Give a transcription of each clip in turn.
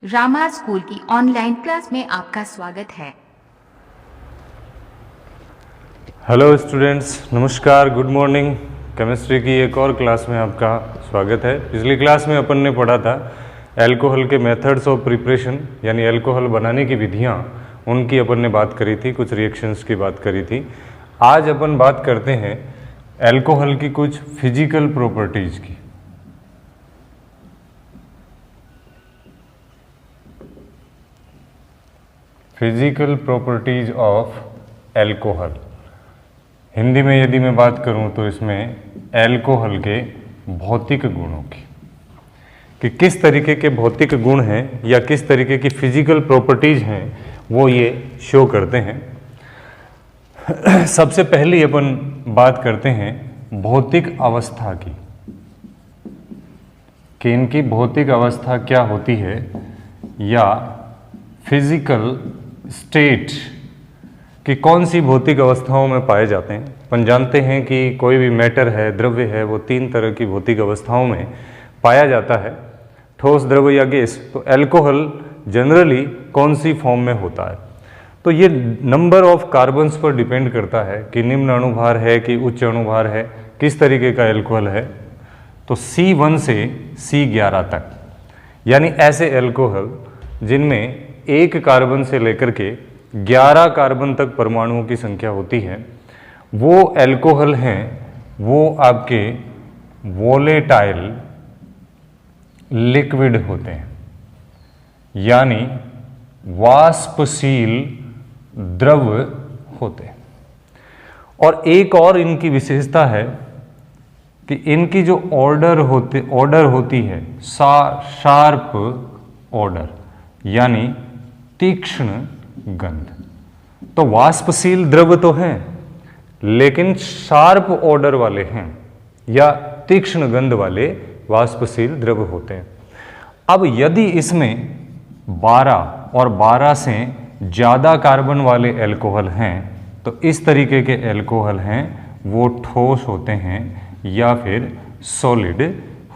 Rama school की online class में आपका स्वागत है। हेलो स्टूडेंट्स, नमस्कार, गुड मॉर्निंग। केमिस्ट्री की एक और क्लास में आपका स्वागत है। पिछली क्लास में अपन ने पढ़ा था अल्कोहल के मेथड्स ऑफ प्रिपरेशन, यानी अल्कोहल बनाने की विधियाँ, उनकी अपन ने बात करी थी, कुछ रिएक्शंस की बात करी थी। आज अपन बात करते हैं अल्कोहल की कुछ फिजिकल प्रॉपर्टीज की। Physical properties of alcohol. Hindi में यदि मैं बात करूं तो इसमें अल्कोहल के भौतिक गुणों की, कि किस तरीके के भौतिक गुण हैं या किस तरीके की फिजिकल प्रॉपर्टीज हैं वो ये शो करते हैं। सबसे पहली अपन बात करते हैं भौतिक अवस्था की, कि इनकी भौतिक अवस्था क्या होती है या फिजिकल स्टेट, कि कौन सी भौतिक अवस्थाओं में पाए जाते हैं। अपन जानते हैं कि कोई भी मैटर है, द्रव्य है, वो तीन तरह की भौतिक अवस्थाओं में पाया जाता है, ठोस, द्रव्य या गैस। तो अल्कोहल जनरली कौन सी फॉर्म में होता है, तो ये नंबर ऑफ कार्बन्स पर डिपेंड करता है कि निम्न अणुभार है कि उच्च अणुभार है, किस तरीके का अल्कोहल है। तो C1 से C11 तक, यानी ऐसे अल्कोहल जिनमें एक कार्बन से लेकर के 11 कार्बन तक परमाणुओं की संख्या होती है, वो अल्कोहल हैं, वो आपके वोलेटाइल लिक्विड होते हैं, यानी वाष्पशील द्रव्य होते हैं। और एक और इनकी विशेषता है कि इनकी जो ऑर्डर होती है शार्प ऑर्डर, यानी तीक्ष्ण गंध। तो वाष्पशील द्रव्य तो हैं लेकिन शार्प ऑर्डर वाले हैं या तीक्ष्ण गंध वाले वाष्पशील द्रव्य होते हैं। अब यदि इसमें 12 और 12 से ज़्यादा कार्बन वाले अल्कोहल हैं तो इस तरीके के अल्कोहल हैं वो ठोस होते हैं या फिर सॉलिड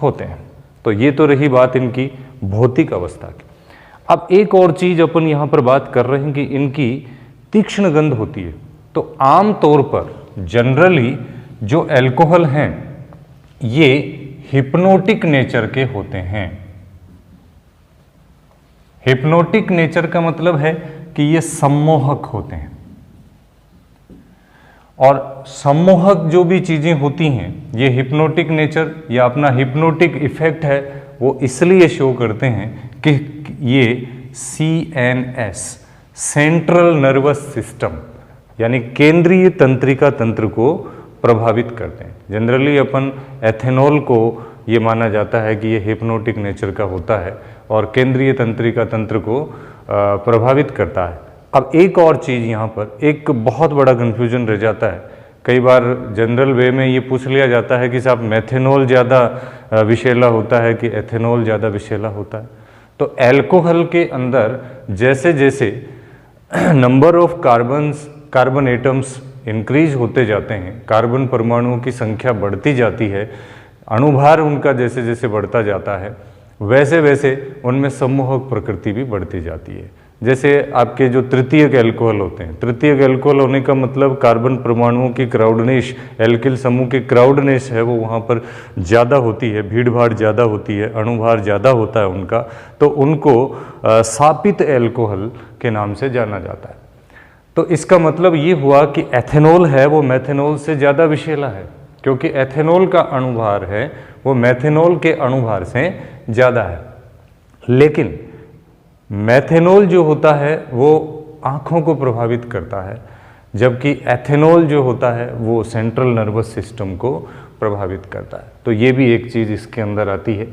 होते हैं। तो ये तो रही बात इनकी भौतिक अवस्था की। अब एक और चीज अपन यहाँ पर बात कर रहे हैं कि इनकी तीक्ष्ण गंध होती है। तो आम तौर पर जनरली जो अल्कोहल हैं ये हिप्नोटिक नेचर के होते हैं। हिप्नोटिक नेचर का मतलब है कि ये सम्मोहक होते हैं, और सम्मोहक जो भी चीजें होती हैं ये हिप्नोटिक नेचर या अपना हिप्नोटिक इफेक्ट है वो इसलिए शो करते हैं कि ये CNS, सेंट्रल नर्वस सिस्टम, यानी केंद्रीय तंत्रिका तंत्र को प्रभावित करते हैं। जनरली अपन एथेनॉल को ये माना जाता है कि ये हिप्नोटिक नेचर का होता है और केंद्रीय तंत्रिका तंत्र को प्रभावित करता है। अब एक और चीज़ यहाँ पर एक बहुत बड़ा कन्फ्यूजन रह जाता है। कई बार जनरल वे में ये पूछ लिया जाता है कि साहब मेथेनॉल ज़्यादा विषैला होता है कि एथेनॉल ज़्यादा विषैला होता है। तो अल्कोहल के अंदर जैसे जैसे number of carbon atoms increase होते जाते हैं, कार्बन परमाणुओं की संख्या बढ़ती जाती है, अणुभार उनका जैसे जैसे बढ़ता जाता है, वैसे वैसे उनमें सम्मोहक प्रकृति भी बढ़ती जाती है। जैसे आपके जो तृतीयक अल्कोहल होते हैं, तृतीयक अल्कोहल होने का मतलब कार्बन परमाणुओं की क्राउडनेस, एल्किल समूह की क्राउडनेस है वो वहाँ पर ज़्यादा होती है, भीड़ भाड़ ज़्यादा होती है, अणुभार ज़्यादा होता है उनका, तो उनको सापित अल्कोहल के नाम से जाना जाता है। तो इसका मतलब ये हुआ कि एथेनॉल है वो मेथेनॉल से ज़्यादा विषैला है, क्योंकि एथेनॉल का अणुभार है वो मेथेनॉल के अणुभार से ज़्यादा है। लेकिन मेथेनॉल जो होता है वो आँखों को प्रभावित करता है, जबकि एथेनॉल जो होता है वो सेंट्रल नर्वस सिस्टम को प्रभावित करता है। तो ये भी एक चीज़ इसके अंदर आती है।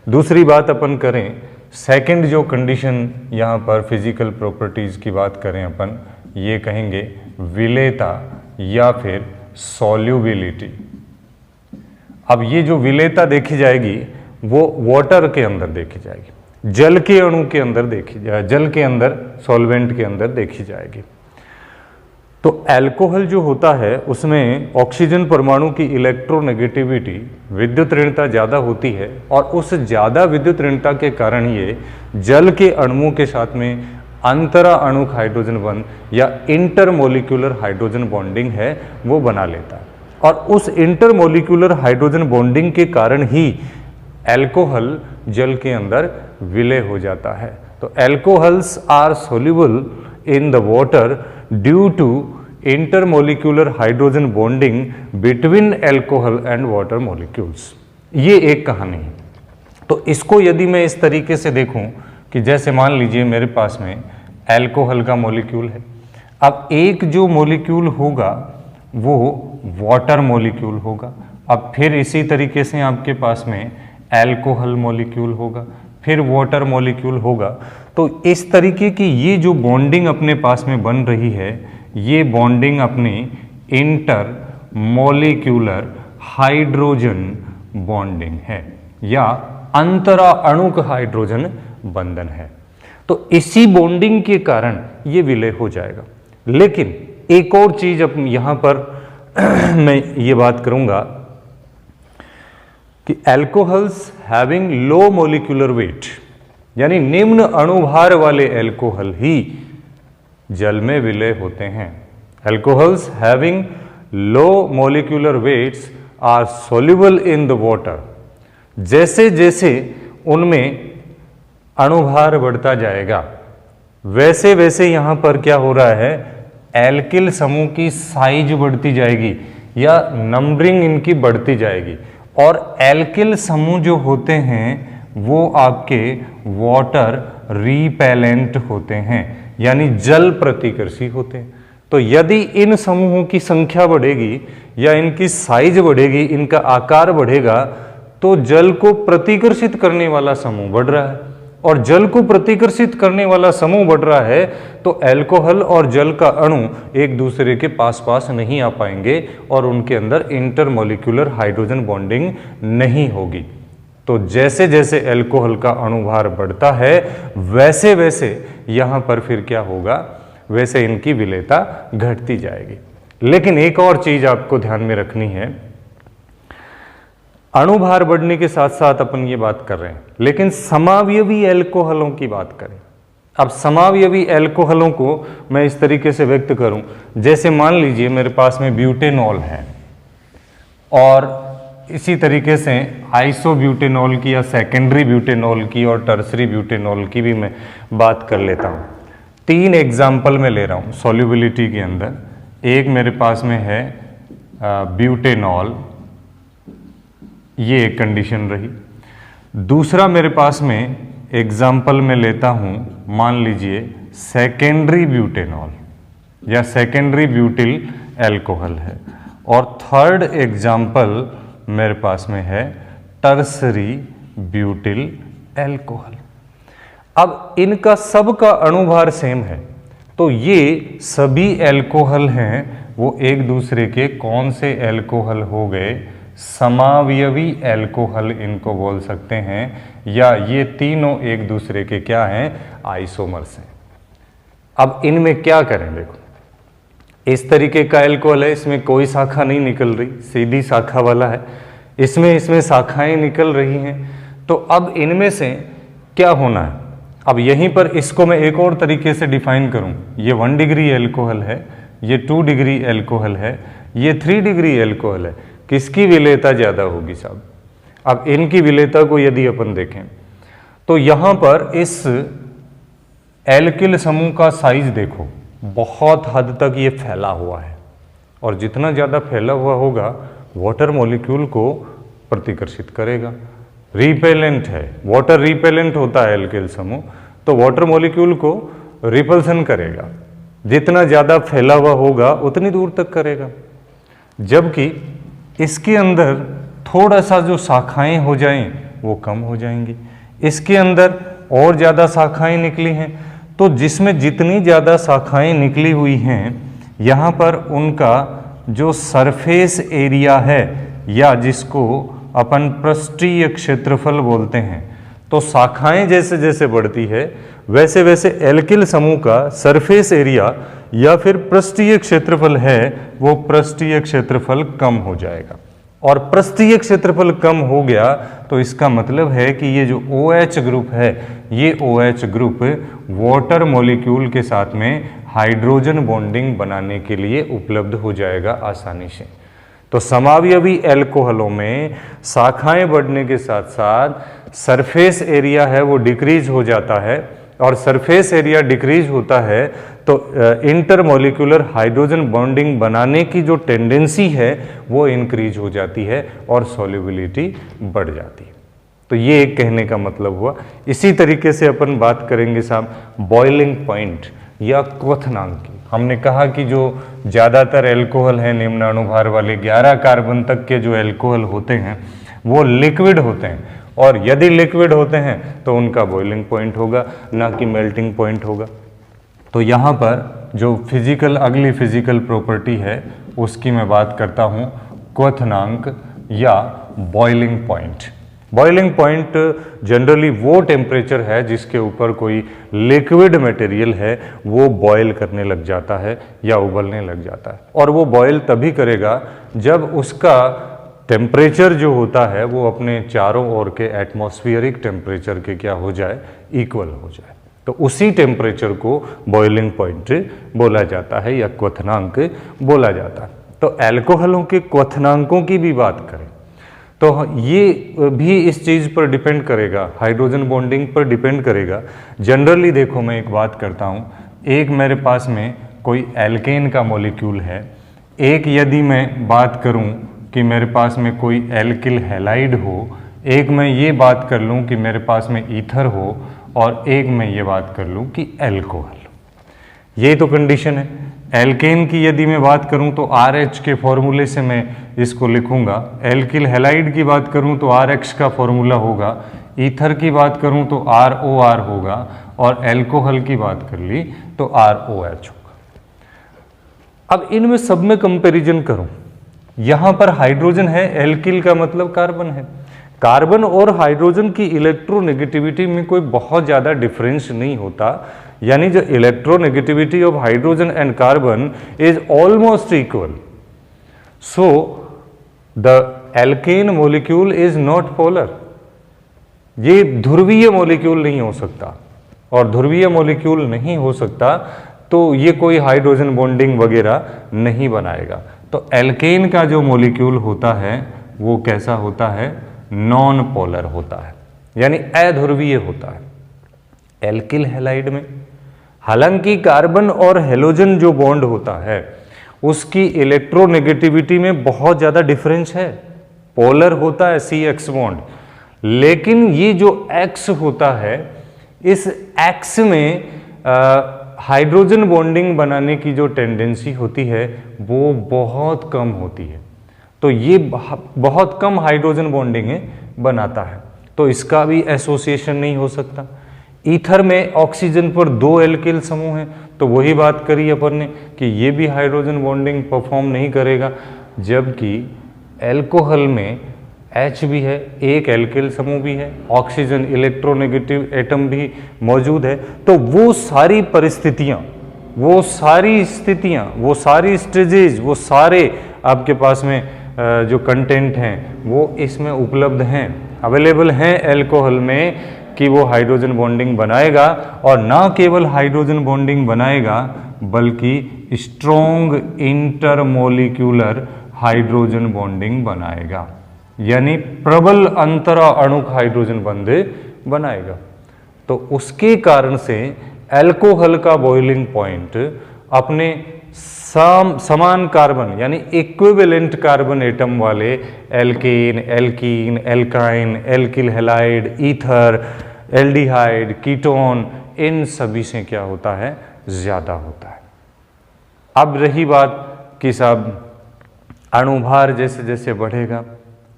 दूसरी बात अपन करें, सेकंड जो कंडीशन यहाँ पर फिजिकल प्रॉपर्टीज़ की बात करें अपन, ये कहेंगे विलेयता या फिर सॉल्युबिलिटी। अब ये जो विलेयता देखी जाएगी वो वाटर के अंदर देखी जाएगी, जल के अणु के अंदर देखी जाए, जल के अंदर, सॉल्वेंट के अंदर देखी जाएगी। तो अल्कोहल जो होता है उसमें ऑक्सीजन परमाणु की इलेक्ट्रोनेगेटिविटी विद्युत ऋणता ज़्यादा होती है और उस ज़्यादा विद्युत ऋणता के कारण ये जल के अणुओं के साथ में अंतरा अणुक हाइड्रोजन बंध या इंटरमोलिक्यूलर हाइड्रोजन बॉन्डिंग है वो बना लेता है और उस इंटरमोलिक्यूलर हाइड्रोजन बॉन्डिंग के कारण ही अल्कोहल जल के अंदर विलय हो जाता है। तो alcohols are soluble in the water due to intermolecular hydrogen bonding between alcohol and water molecules. ये एक कहानी है। तो इसको यदि मैं इस तरीके से देखूं कि जैसे मान लीजिए मेरे पास में अल्कोहल का मॉलिक्यूल है, अब एक जो मॉलिक्यूल होगा वो वाटर मॉलिक्यूल होगा, अब फिर इसी तरीके से आपके पास में अल्कोहल मॉलिक्यूल होगा, फिर वाटर मॉलिक्यूल होगा। तो इस तरीके की ये जो बॉन्डिंग अपने पास में बन रही है, ये बॉन्डिंग अपनी इंटर मॉलिक्यूलर हाइड्रोजन बॉन्डिंग है या अंतरा अणुक हाइड्रोजन बंधन है। तो इसी बॉन्डिंग के कारण ये विलय हो जाएगा। लेकिन एक और चीज अब यहां पर मैं ये बात करूंगा कि alcohols having low molecular weight यानी निम्न अणुभार वाले अल्कोहल ही जल में विलय होते हैं। Alcohols having low molecular weights are soluble in the water. जैसे जैसे उनमें अणुभार बढ़ता जाएगा वैसे वैसे यहां पर क्या हो रहा है, एल्किल समूह की साइज बढ़ती जाएगी या नंबरिंग इनकी बढ़ती जाएगी और एल्किल समूह जो होते हैं वो आपके वाटर रिपेलेंट होते हैं यानी जल प्रतिकर्षी होते हैं। तो यदि इन समूहों की संख्या बढ़ेगी या इनकी साइज बढ़ेगी, इनका आकार बढ़ेगा, तो जल को प्रतिकर्षित करने वाला समूह बढ़ रहा है और जल को प्रतिकर्षित करने वाला समूह बढ़ रहा है तो अल्कोहल और जल का अणु एक दूसरे के पास पास नहीं आ पाएंगे और उनके अंदर इंटरमोलिक्यूलर हाइड्रोजन बॉन्डिंग नहीं होगी। तो जैसे जैसे अल्कोहल का अणुभार बढ़ता है वैसे वैसे यहाँ पर फिर क्या होगा, वैसे इनकी विलेयता घटती जाएगी। लेकिन एक और चीज आपको ध्यान में रखनी है, अणुभार बढ़ने के साथ साथ अपन ये बात कर रहे हैं, लेकिन समावयवी अल्कोहलों की बात करें। अब समावयवी अल्कोहलों को मैं इस तरीके से व्यक्त करूं, जैसे मान लीजिए मेरे पास में ब्यूटेनॉल है और इसी तरीके से आइसोब्यूटेनॉल की या सेकेंडरी ब्यूटेनॉल की और टर्सरी ब्यूटेनॉल की भी मैं बात कर लेता हूँ। 3 एग्जाम्पल मैं ले रहा हूँ सॉल्युबिलिटी के अंदर। एक मेरे पास में है ब्यूटेनॉल, ये एक कंडीशन रही। दूसरा मेरे पास में एग्जाम्पल में लेता हूँ, मान लीजिए सेकेंडरी ब्यूटेनॉल या सेकेंडरी ब्यूटिल अल्कोहल है। और थर्ड एग्जाम्पल मेरे पास में है टर्सरी ब्यूटिल अल्कोहल। अब इनका सबका अणुभार सेम है, तो ये सभी अल्कोहल हैं वो एक दूसरे के कौन से अल्कोहल हो गए, समावयवी अल्कोहल इनको बोल सकते हैं, या ये तीनों एक दूसरे के क्या हैं, आइसोमर्स हैं। अब इनमें क्या करें, देखो इस तरीके का अल्कोहल है, इसमें कोई शाखा नहीं निकल रही, सीधी शाखा वाला है। इसमें शाखाएं निकल रही हैं। तो अब इनमें से क्या होना है, अब यहीं पर इसको मैं एक और तरीके से डिफाइन करूं, ये 1 डिग्री अल्कोहल है, ये 2 डिग्री अल्कोहल है, ये 3 डिग्री अल्कोहल है। किसकी विलेयता ज़्यादा होगी साहब? अब इनकी विलेयता को यदि अपन देखें तो यहाँ पर इस एल्किल समूह का साइज देखो, बहुत हद तक ये फैला हुआ है और जितना ज़्यादा फैला हुआ होगा वाटर मॉलिक्यूल को प्रतिकर्षित करेगा। रिपेलेंट है, वाटर रिपेलेंट होता है एल्किल समूह, तो वाटर मॉलिक्यूल को रिपल्सन करेगा। जितना ज़्यादा फैला हुआ होगा उतनी दूर तक करेगा। जबकि इसके अंदर थोड़ा सा जो शाखाएं हो जाएं वो कम हो जाएंगी, इसके अंदर और ज़्यादा शाखाएं निकली हैं। तो जिसमें जितनी ज़्यादा शाखाएं निकली हुई हैं यहाँ पर उनका जो सरफेस एरिया है या जिसको अपन पृष्ठीय क्षेत्रफल बोलते हैं, तो तो शाखाएं जैसे जैसे बढ़ती है वैसे वैसे एल्किल समूह का सरफेस एरिया या फिर पृष्ठीय क्षेत्रफल है वो पृष्ठीय क्षेत्रफल कम हो जाएगा। और पृष्ठीय क्षेत्रफल कम हो गया तो इसका मतलब है कि ये जो OH ग्रुप है ये OH ग्रुप वाटर मॉलिक्यूल के साथ में हाइड्रोजन बॉन्डिंग बनाने के लिए उपलब्ध हो जाएगा आसानी से। तो समावयवी एल्कोहलों में शाखाएं बढ़ने के साथ साथ सरफेस एरिया है वो डिक्रीज हो जाता है, और सरफेस एरिया डिक्रीज होता है तो इंटरमोलिकुलर हाइड्रोजन बॉन्डिंग बनाने की जो टेंडेंसी है वो इंक्रीज हो जाती है और सॉल्युबिलिटी बढ़ जाती है। तो ये एक कहने का मतलब हुआ। इसी तरीके से अपन बात करेंगे साहब बॉइलिंग पॉइंट या क्वथनांक की। हमने कहा कि जो ज़्यादातर एल्कोहल हैं निम्न अणुभार वाले 11 कार्बन तक के जो एल्कोहल होते हैं वो लिक्विड होते हैं, और यदि लिक्विड होते हैं तो उनका बॉइलिंग पॉइंट होगा ना कि मेल्टिंग पॉइंट होगा। तो यहाँ पर जो अगली फिजिकल प्रॉपर्टी है उसकी मैं बात करता हूँ क्वथनांक या boiling point. Boiling point generally वो टेम्परेचर है जिसके ऊपर कोई लिक्विड मटेरियल है वो बॉयल करने लग जाता है या उबलने लग जाता है, और वो बॉयल तभी करेगा जब उसका टेम्परेचर जो होता है वो अपने चारों ओर के एटमॉस्फेरिक टेम्परेचर के क्या हो जाए, इक्वल हो जाए। तो उसी टेम्परेचर को बॉइलिंग पॉइंट बोला जाता है या क्वथनांक बोला जाता है। तो एल्कोहलों के क्वथनांकों की भी बात करें तो ये भी इस चीज़ पर डिपेंड करेगा, हाइड्रोजन बॉन्डिंग पर डिपेंड करेगा। जनरली देखो मैं एक बात करता हूँ, एक मेरे पास में कोई एल्केन का मॉलिक्यूल है, एक यदि मैं बात करूँ कि मेरे पास में कोई एल्किल हैलाइड हो, एक मैं ये बात कर लूँ कि मेरे पास में ईथर हो, और एक मैं ये बात कर लूँ कि एल्कोहल। ये तो कंडीशन है। एल्केन की यदि मैं बात करूं तो RH के फॉर्मूले से मैं इसको लिखूंगा, एल्किल हैलाइड की बात करूं तो RH का फॉर्मूला होगा, ईथर की बात करूं तो ROR होगा, और एल्कोहल की बात कर ली तो ROH होगा। अब इनमें सब में कंपैरिजन करूं, यहां पर हाइड्रोजन है, एल्किल का मतलब कार्बन है। कार्बन और हाइड्रोजन की इलेक्ट्रोनेगेटिविटी में कोई बहुत ज़्यादा डिफरेंस नहीं होता, यानी जो electronegativity of hydrogen and carbon is almost equal. So the alkene molecule is not polar. ये ध्रुवीय मॉलिक्यूल नहीं हो सकता, और ध्रुवीय मॉलिक्यूल नहीं हो सकता तो ये कोई हाइड्रोजन बॉन्डिंग वगैरह नहीं बनाएगा। तो एल्केन का जो मॉलिक्यूल होता है वो कैसा होता है, नॉन पोलर होता है, यानी अध्रुवीय होता है। एल्किल हैलाइड में हालांकि कार्बन और हेलोजन जो बॉन्ड होता है उसकी इलेक्ट्रोनेगेटिविटी में बहुत ज़्यादा डिफरेंस है, पोलर होता है CX बॉन्ड, लेकिन ये जो X होता है इस X में हाइड्रोजन बॉन्डिंग बनाने की जो टेंडेंसी होती है वो बहुत कम होती है। तो ये बहुत कम हाइड्रोजन बॉन्डिंग बनाता है, तो इसका भी एसोसिएशन नहीं हो सकता। ईथर में ऑक्सीजन पर 2 एल्किल समूह हैं, तो वही बात करी अपन ने कि ये भी हाइड्रोजन बॉन्डिंग परफॉर्म नहीं करेगा, जबकि एल्कोहल में H भी है, 1 एल्किल समूह भी है, ऑक्सीजन इलेक्ट्रोनेगेटिव एटम भी मौजूद है। तो वो सारी परिस्थितियाँ, वो सारी स्थितियाँ, वो सारी स्टेजेज, वो सारे आपके पास में जो कंटेंट हैं वो इसमें उपलब्ध हैं, अवेलेबल हैं एल्कोहल में, कि वो हाइड्रोजन बॉन्डिंग बनाएगा, और ना केवल हाइड्रोजन बॉन्डिंग बनाएगा बल्कि स्ट्रॉन्ग इंटरमोलिक्यूलर हाइड्रोजन बॉन्डिंग बनाएगा, यानी प्रबल अंतरा अणुक हाइड्रोजन बंध बनाएगा। तो उसके कारण से एल्कोहल का बॉइलिंग पॉइंट अपने समान कार्बन यानी इक्विवेलेंट कार्बन एटम वाले alkane, alkene, alkyne, alkyl halide, ether, aldehyde, ketone, इन सभी से क्या होता है, ज़्यादा होता है। अब रही बात कि साहब अणुभार जैसे जैसे बढ़ेगा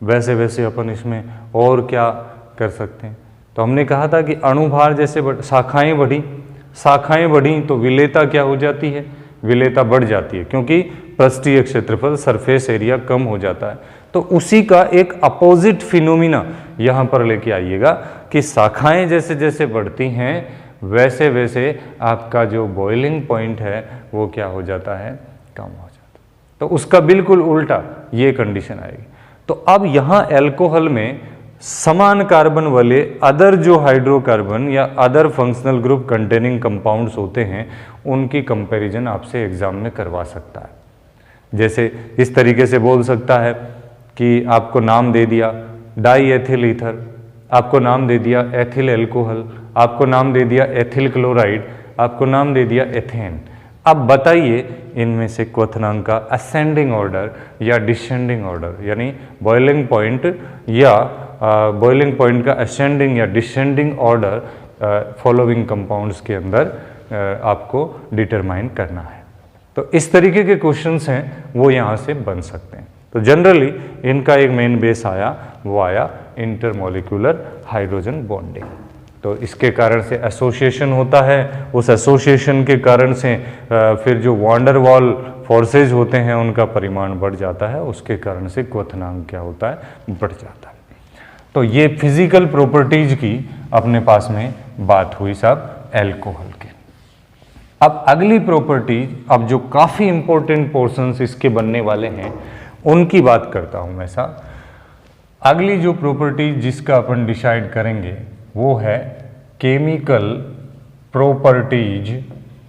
वैसे वैसे अपन इसमें और क्या कर सकते हैं। तो हमने कहा था कि अणुभार जैसे शाखाएं बढ़ी तो विलेयता क्या हो जाती है, विलेयता बढ़ जाती है, क्योंकि पृष्ठीय क्षेत्रफल सरफेस एरिया कम हो जाता है। तो उसी का एक अपोजिट फिनोमिना यहाँ पर लेके आइएगा कि शाखाएं जैसे जैसे बढ़ती हैं वैसे वैसे आपका जो बॉइलिंग पॉइंट है वो क्या हो जाता है, कम हो जाता है। तो उसका बिल्कुल उल्टा ये कंडीशन आएगी। तो अब यहाँ एल्कोहल में समान कार्बन वाले अदर जो हाइड्रोकार्बन या other functional group containing compounds होते हैं उनकी कंपैरिजन आपसे एग्जाम में करवा सकता है। जैसे इस तरीके से बोल सकता है कि आपको नाम दे दिया डाई एथिल ईथर, आपको नाम दे दिया एथिल एल्कोहल, आपको नाम दे दिया एथिल क्लोराइड, आपको नाम दे दिया एथेन। अब बताइए इनमें से क्वथनांक का असेंडिंग ऑर्डर या डिसेंडिंग ऑर्डर, यानी बॉइलिंग पॉइंट या बॉइलिंग पॉइंट का असेंडिंग या डिसेंडिंग ऑर्डर फॉलोइंग कंपाउंड्स के अंदर आपको डिटरमाइन करना है। तो इस तरीके के क्वेश्चंस हैं वो यहाँ से बन सकते हैं। तो जनरली इनका एक मेन बेस आया, वो आया इंटरमॉलिक्यूलर हाइड्रोजन बॉन्डिंग। तो इसके कारण से एसोसिएशन होता है, उस एसोसिएशन के कारण से फिर जो वांडर वॉल फोर्सेज होते हैं उनका परिमाण बढ़ जाता है, उसके कारण से क्वथनांक क्या होता है, बढ़ जाता है। तो ये फिजिकल प्रॉपर्टीज की अपने पास में बात हुई साहब एल्कोहल की। अब अगली प्रॉपर्टीज, अब जो काफ़ी इंपॉर्टेंट पोर्शंस इसके बनने वाले हैं उनकी बात करता हूं मैं साहब। अगली जो प्रॉपर्टीज जिसका अपन डिसाइड करेंगे वो है केमिकल प्रॉपर्टीज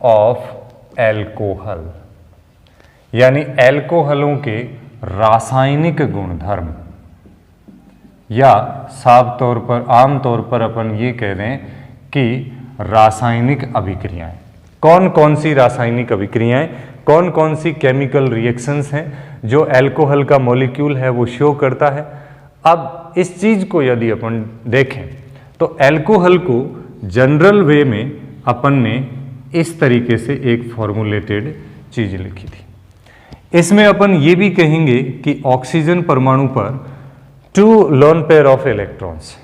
ऑफ एल्कोहल, यानी एल्कोहलों के रासायनिक गुणधर्म, या साफ तौर पर आम तौर पर अपन ये कह दें कि रासायनिक अभिक्रियाएं। कौन कौन सी रासायनिक अभिक्रियाएं, कौन कौन सी केमिकल रिएक्शंस हैं जो एल्कोहल का मॉलिक्यूल है वो शो करता है। अब इस चीज को यदि अपन देखें तो एल्कोहल को जनरल वे में अपन ने इस तरीके से एक फॉर्मुलेटेड चीज लिखी थी। इसमें अपन ये भी कहेंगे कि ऑक्सीजन परमाणु पर 2 लोन पेयर ऑफ इलेक्ट्रॉन्स,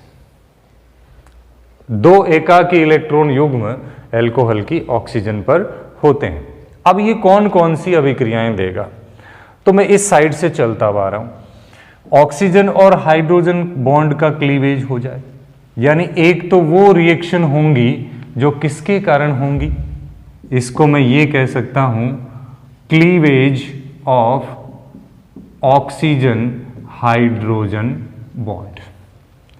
2 एकाकी इलेक्ट्रॉन युग्म एल्कोहल की ऑक्सीजन पर होते हैं। अब ये कौन कौन सी अभिक्रियाएं देगा, तो मैं इस साइड से चलता आ रहा हूं। ऑक्सीजन और हाइड्रोजन बॉन्ड का क्लीवेज हो जाए, यानी एक तो वो रिएक्शन होंगी जो किसके कारण होंगी, इसको मैं ये कह सकता हूं cleavage of oxygen hydrogen bond,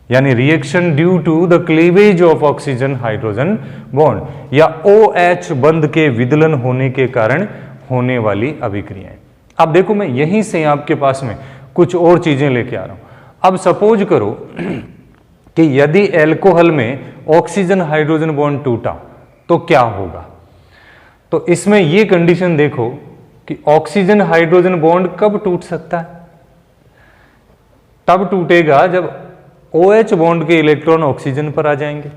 यानी reaction due to the cleavage of oxygen hydrogen bond, या OH बंध के विदलन होने के कारण होने वाली अभिक्रियाएं। अब देखो मैं यहीं से आपके पास में कुछ और चीजें लेके आ रहा हूं। अब सपोज करो कि यदि एल्कोहल में ऑक्सीजन हाइड्रोजन बॉन्ड टूटा तो क्या होगा। तो इसमें यह कंडीशन देखो कि ऑक्सीजन हाइड्रोजन बॉन्ड कब टूट सकता है, तब टूटेगा जब OH बॉन्ड के इलेक्ट्रॉन ऑक्सीजन पर आ जाएंगे,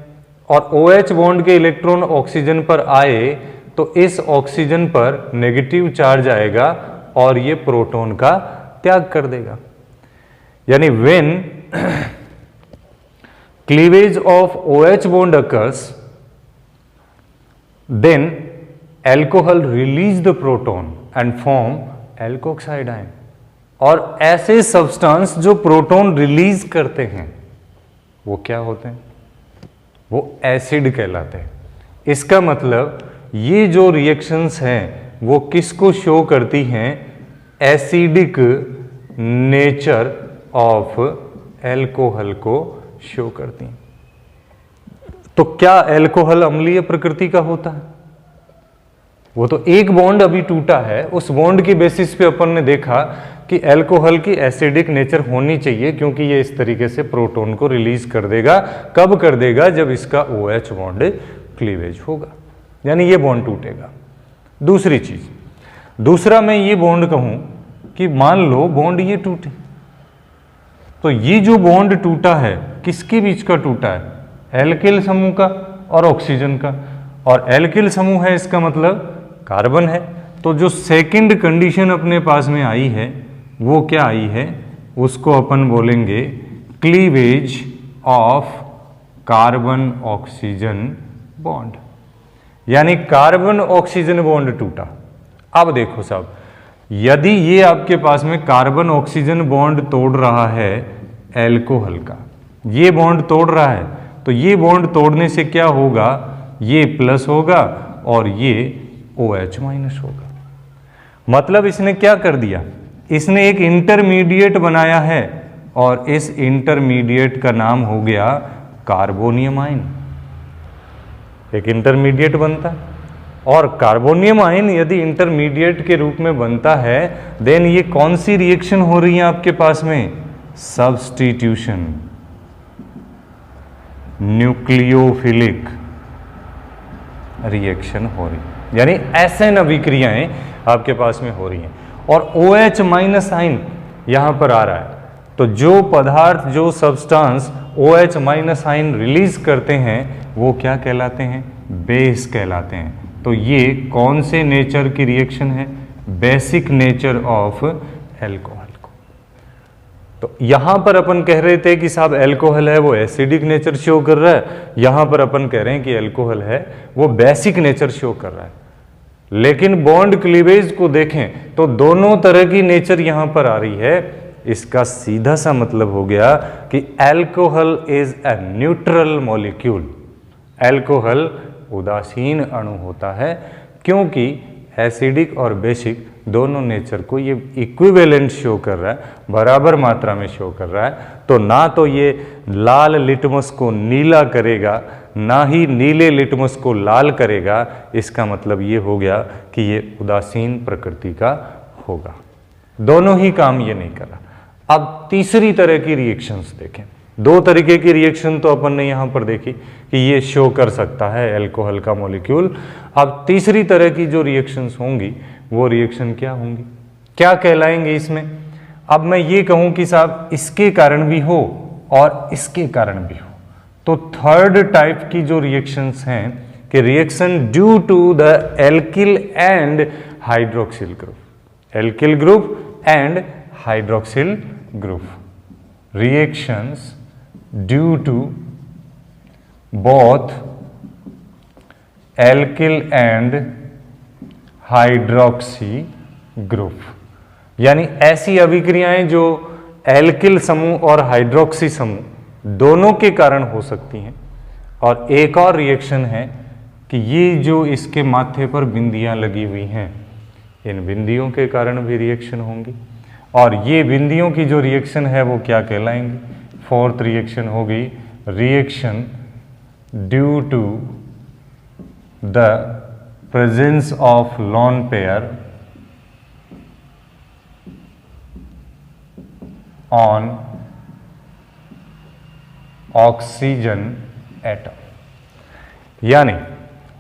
और OH बॉन्ड के इलेक्ट्रॉन ऑक्सीजन पर आए तो इस ऑक्सीजन पर नेगेटिव चार्ज आएगा और ये प्रोटॉन का त्याग कर देगा। यानी when cleavage of OH bond occurs then alcohol release the proton and form alkoxide ion. और ऐसे सब्सटेंस जो प्रोटॉन रिलीज करते हैं वो क्या होते हैं, वो एसिड कहलाते हैं। इसका मतलब ये जो रिएक्शंस हैं वो किसको शो करती हैं, एसिडिक नेचर ऑफ एल्कोहल को शो करती हैं। तो क्या एल्कोहल अम्लीय प्रकृति का होता है, वो तो एक बॉन्ड अभी टूटा है, उस बॉन्ड की बेसिस पे अपन ने देखा कि एल्कोहल की एसिडिक नेचर होनी चाहिए, क्योंकि ये इस तरीके से प्रोटॉन को रिलीज कर देगा। कब कर देगा, जब इसका OH बॉन्ड क्लीवेज होगा, यानी ये बॉन्ड टूटेगा। दूसरी चीज, दूसरा मैं ये बॉन्ड कहूं कि मान लो बॉन्ड ये टूटे, तो ये जो बॉन्ड टूटा है किसके बीच का टूटा है, एल्किल समूह का और ऑक्सीजन का, और एल्किल समूह है इसका मतलब कार्बन है। तो जो सेकंड कंडीशन अपने पास में आई है वो क्या आई है, उसको अपन बोलेंगे cleavage of carbon oxygen bond, यानी कार्बन ऑक्सीजन बॉन्ड टूटा। अब देखो साहब, यदि ये आपके पास में कार्बन ऑक्सीजन बॉन्ड तोड़ रहा है एल्कोहल का, ये बॉन्ड तोड़ रहा है, तो ये बॉन्ड तोड़ने से क्या होगा, ये प्लस होगा और ये OH माइनस होगा। मतलब इसने क्या कर दिया, इसने एक इंटरमीडिएट बनाया है और इस इंटरमीडिएट का नाम हो गया कार्बोनियम आयन। एक इंटरमीडिएट बनता है और कार्बोनियम आयन यदि इंटरमीडिएट के रूप में बनता है, देन ये कौन सी रिएक्शन हो रही है आपके पास में, सब्स्टिट्यूशन, न्यूक्लियोफिलिक रिएक्शन हो रही है, यानी SN अभिक्रियाएं आपके पास में हो रही हैं। और OH माइनस आयन यहां पर आ रहा है, तो जो पदार्थ, जो substance OH minus ion release करते हैं वो क्या कहलाते हैं, बेस कहलाते हैं। तो ये कौन से नेचर की रिएक्शन है, बेसिक नेचर ऑफ एल्कोहल को। तो यहां पर अपन कह रहे थे कि साहब एल्कोहल है वो एसिडिक नेचर शो कर रहा है, यहां पर अपन कह रहे हैं कि एल्कोहल है वो बेसिक नेचर शो कर रहा है। लेकिन बॉन्ड क्लीवेज को देखें तो दोनों तरह की नेचर यहां पर आ रही है। इसका सीधा सा मतलब हो गया कि alcohol is a neutral molecule. Alcohol उदासीन अणु होता है, क्योंकि एसिडिक और बेसिक दोनों नेचर को ये इक्विवेलेंट शो कर रहा है, बराबर मात्रा में शो कर रहा है। तो ना तो ये लाल लिटमस को नीला करेगा, ना ही नीले लिटमस को लाल करेगा। इसका मतलब ये हो गया कि ये उदासीन प्रकृति का होगा। दोनों ही काम ये नहीं कर रहा। अब तीसरी तरह की रिएक्शंस देखें। दो तरीके की रिएक्शन तो अपन ने यहां पर देखी कि ये शो कर सकता है एल्कोहल का मॉलिक्यूल। अब तीसरी तरह की जो रिएक्शंस होंगी वो रिएक्शन क्या होंगी, क्या कहलाएंगे इसमें। अब मैं ये कहूं कि साहब इसके कारण भी हो और इसके कारण भी हो, तो थर्ड टाइप की जो रिएक्शंस हैं कि reaction due to the alkyl and hydroxyl group, alkyl group and hydroxyl group, reactions due to both alkyl and hydroxy group, यानी ऐसी अभिक्रियाएं जो एल्किल समूह और हाइड्रोक्सी समूह दोनों के कारण हो सकती हैं। और एक और रिएक्शन है कि ये जो इसके माथे पर बिंदियां लगी हुई हैं, इन बिंदियों के कारण भी रिएक्शन होंगी। और ये बिंदियों की जो रिएक्शन है वो क्या कहलाएंगी। फोर्थ रिएक्शन होगी reaction due to the presence of lone pair on oxygen atom, यानी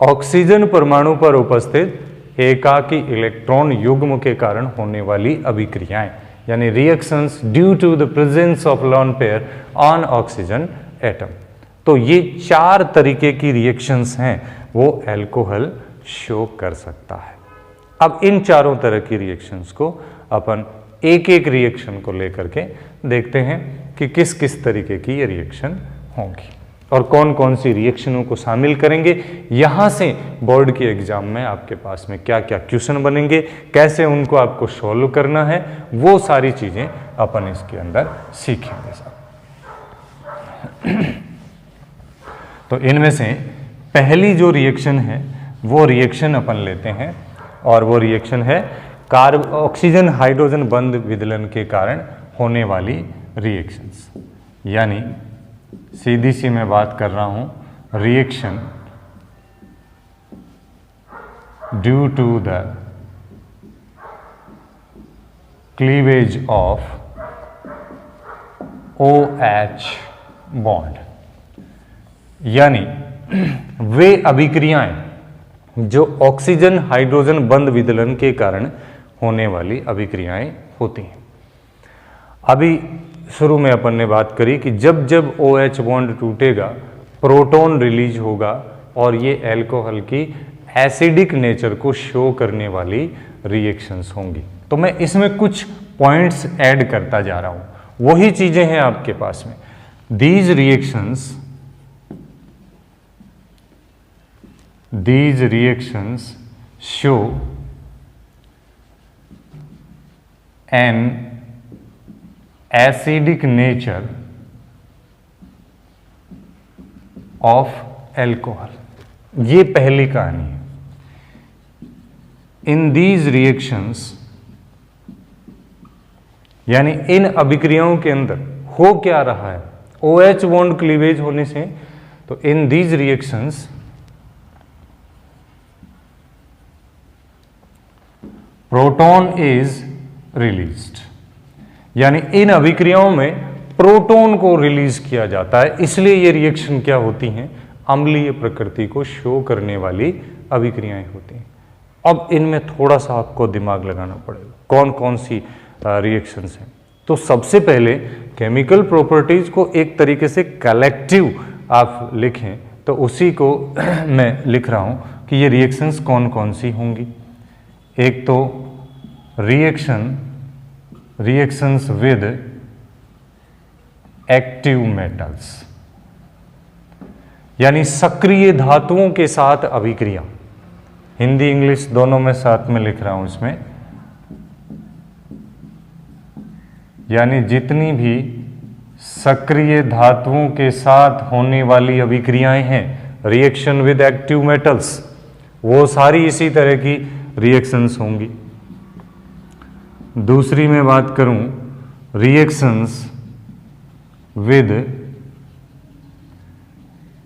ऑक्सीजन परमाणु पर उपस्थित एकाकी इलेक्ट्रॉन युग्म के कारण होने वाली अभिक्रियाएं, यानी reactions due to the presence of lone pair on oxygen atom. तो ये चार तरीके की रिएक्शंस हैं वो अल्कोहल शो कर सकता है। अब इन चारों तरह की रिएक्शंस को अपन एक एक रिएक्शन को लेकर के देखते हैं कि किस किस तरीके की ये रिएक्शन होंगी और कौन कौन सी रिएक्शनों को शामिल करेंगे। यहां से बोर्ड के एग्जाम में आपके पास में क्या क्या क्वेश्चन बनेंगे, कैसे उनको आपको सॉल्व करना है, वो सारी चीजें अपन इसके अंदर सीखेंगे साहब। तो इनमें से पहली जो रिएक्शन है वो रिएक्शन अपन लेते हैं और वो रिएक्शन है ऑक्सीजन हाइड्रोजन बंध विदलन के कारण होने वाली रिएक्शंस, यानी सीधी सी मैं बात कर रहा हूं reaction due to the cleavage of OH bond, यानी वे अभिक्रियाएं जो ऑक्सीजन हाइड्रोजन बंध विदलन के कारण होने वाली अभिक्रियाएं होती हैं। अभी शुरू में अपन ने बात करी कि जब जब OH बॉन्ड टूटेगा प्रोटॉन रिलीज होगा और ये अल्कोहल की एसिडिक नेचर को शो करने वाली रिएक्शंस होंगी। तो मैं इसमें कुछ पॉइंट्स ऐड करता जा रहा हूं, वही चीजें हैं आपके पास में। These reactions show an acidic nature of alcohol. ये पहली कहानी है। इन दीज रिएक्शंस, यानी इन अभिक्रियाओं के अंदर हो क्या रहा है, OH बॉन्ड क्लीवेज होने से, तो in these reactions proton is released, यानी इन अभिक्रियाओं में प्रोटॉन को रिलीज किया जाता है, इसलिए ये रिएक्शन क्या होती हैं, अम्लीय प्रकृति को शो करने वाली अभिक्रियाएं होती हैं। अब इनमें थोड़ा सा आपको दिमाग लगाना पड़ेगा, कौन कौन सी रिएक्शंस हैं। तो सबसे पहले केमिकल प्रॉपर्टीज को एक तरीके से कलेक्टिव आप लिखें, तो उसी को मैं लिख रहा हूं कि ये रिएक्शंस कौन कौन सी होंगी। एक तो रिएक्शंस विद एक्टिव मेटल्स, यानी सक्रिय धातुओं के साथ अभिक्रिया। हिंदी इंग्लिश दोनों में साथ में लिख रहा हूं इसमें, यानी जितनी भी सक्रिय धातुओं के साथ होने वाली अभिक्रियाएं हैं, रिएक्शन विद एक्टिव मेटल्स, वो सारी इसी तरह की रिएक्शंस होंगी। दूसरी मैं बात करूं, रिएक्शंस विद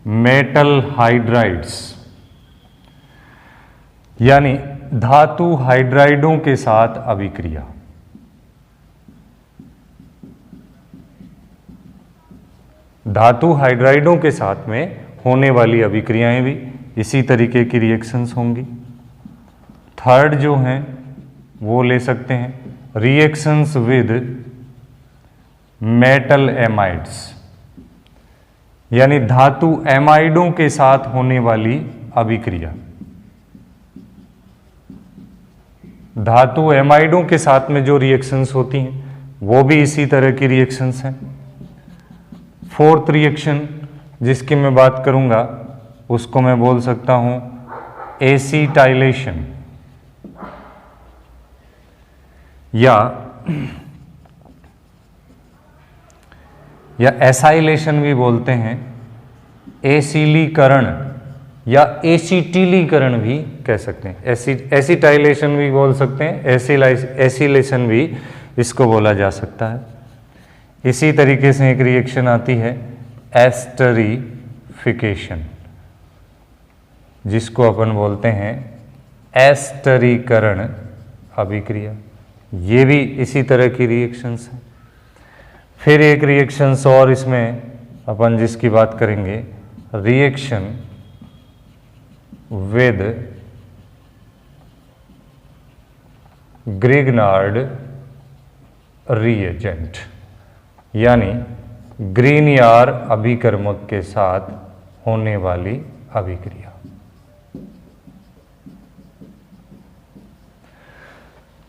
मेटल हाइड्राइड्स, यानी धातु हाइड्राइडों के साथ अभिक्रिया। धातु हाइड्राइडों के साथ में होने वाली अभिक्रियाएं भी इसी तरीके की रिएक्शंस होंगी। थर्ड जो हैं वो ले सकते हैं रिएक्शंस विद मेटल एमाइड्स, यानी धातु एमाइडों के साथ होने वाली अभिक्रिया। धातु एमाइडों के साथ में जो रिएक्शंस होती हैं वो भी इसी तरह की रिएक्शंस हैं। फोर्थ रिएक्शन जिसकी मैं बात करूंगा उसको मैं बोल सकता हूं एसीटाइलेशन, या एसाइलेशन भी बोलते हैं, एसिलीकरण या एसिटिलीकरण भी कह सकते हैं। एसिटाइलेशन भी बोल सकते हैं, एसिलेशन भी इसको बोला जा सकता है। इसी तरीके से एक रिएक्शन आती है एस्टरीफिकेशन, जिसको अपन बोलते हैं एस्टरीकरण अभिक्रिया। ये भी इसी तरह की रिएक्शंस हैं। फिर एक रिएक्शंस और इसमें अपन जिसकी बात करेंगे, रिएक्शन विद ग्रिग्नार्ड रिएजेंट, यानी ग्रीनियर अभिकर्मक के साथ होने वाली अभिक्रिया।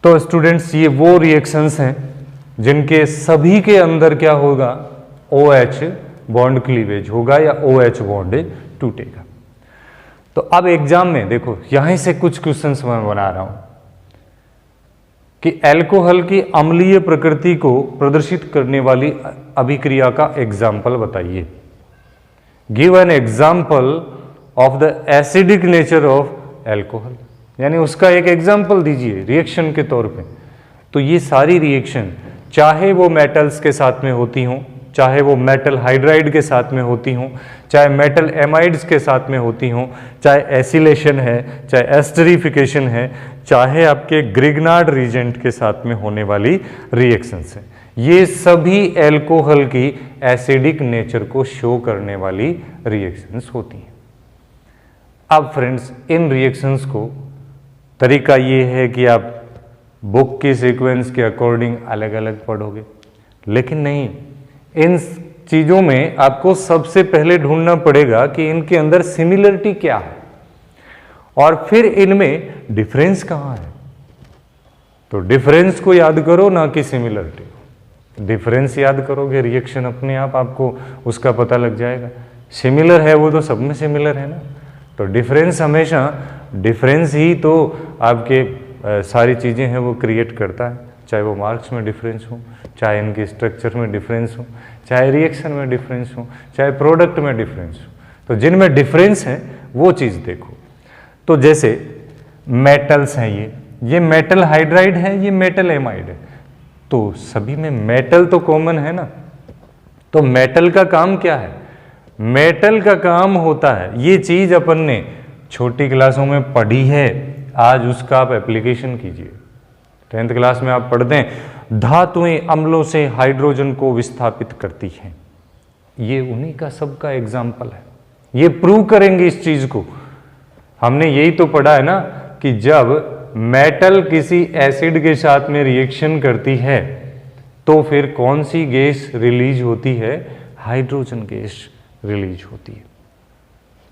तो स्टूडेंट्स, ये वो रिएक्शंस हैं जिनके सभी के अंदर क्या होगा, OH बॉन्ड क्लीवेज होगा या OH बॉन्ड टूटेगा। तो अब एग्जाम में देखो, यहीं से कुछ क्वेश्चंस मैं बना रहा हूं कि एल्कोहल की अम्लीय प्रकृति को प्रदर्शित करने वाली अभिक्रिया का एग्जाम्पल बताइए। Give an example of the acidic nature of alcohol, यानी उसका एक एग्जाम्पल दीजिए रिएक्शन के तौर पे। तो ये सारी रिएक्शन चाहे वो मेटल्स के साथ में होती हों, चाहे वो मेटल हाइड्राइड के साथ में होती हों, चाहे मेटल एमाइड्स के साथ में होती हों, चाहे एसिलेशन है, चाहे एस्टरीफिकेशन है, चाहे आपके ग्रिग्नार्ड रीजेंट के साथ में होने वाली रिएक्शंस हैं, ये सभी एल्कोहल की एसिडिक नेचर को शो करने वाली रिएक्शंस होती हैं। अब फ्रेंड्स, इन रिएक्शंस को तरीका ये है कि आप बुक की सीक्वेंस के अकॉर्डिंग अलग अलग पढ़ोगे, लेकिन नहीं, इन चीज़ों में आपको सबसे पहले ढूंढना पड़ेगा कि इनके अंदर सिमिलरिटी क्या है और फिर इनमें डिफरेंस कहाँ है। तो डिफरेंस को याद करो, ना कि सिमिलरिटी को। डिफरेंस याद करोगे, रिएक्शन अपने आप आपको उसका पता लग जाएगा। सिमिलर है वो तो सब में सिमिलर है ना, तो डिफरेंस हमेशा डिफरेंस ही तो आपके सारी चीज़ें हैं वो क्रिएट करता है, चाहे वो मार्क्स में डिफरेंस हो, चाहे इनके स्ट्रक्चर में डिफरेंस हो, चाहे रिएक्शन में डिफरेंस हो, चाहे प्रोडक्ट में डिफरेंस हो। तो जिनमें डिफरेंस है वो चीज देखो। तो जैसे मेटल्स हैं, ये मेटल हाइड्राइड है, ये मेटल एमाइड है, तो सभी में मेटल तो कॉमन है ना। तो मेटल का काम क्या है? मेटल का काम होता है, ये चीज अपन ने छोटी क्लासों में पढ़ी है, आज उसका आप एप्लीकेशन कीजिए। 10th क्लास में आप पढ़ते हैं धातुएं अम्लों से हाइड्रोजन को विस्थापित करती हैं। ये उन्हीं का सबका एग्जाम्पल है, ये प्रूव करेंगे इस चीज को। हमने यही तो पढ़ा है ना कि जब मेटल किसी एसिड के साथ में रिएक्शन करती है तो फिर कौन सी गैस रिलीज होती है? हाइड्रोजन गैस रिलीज होती है।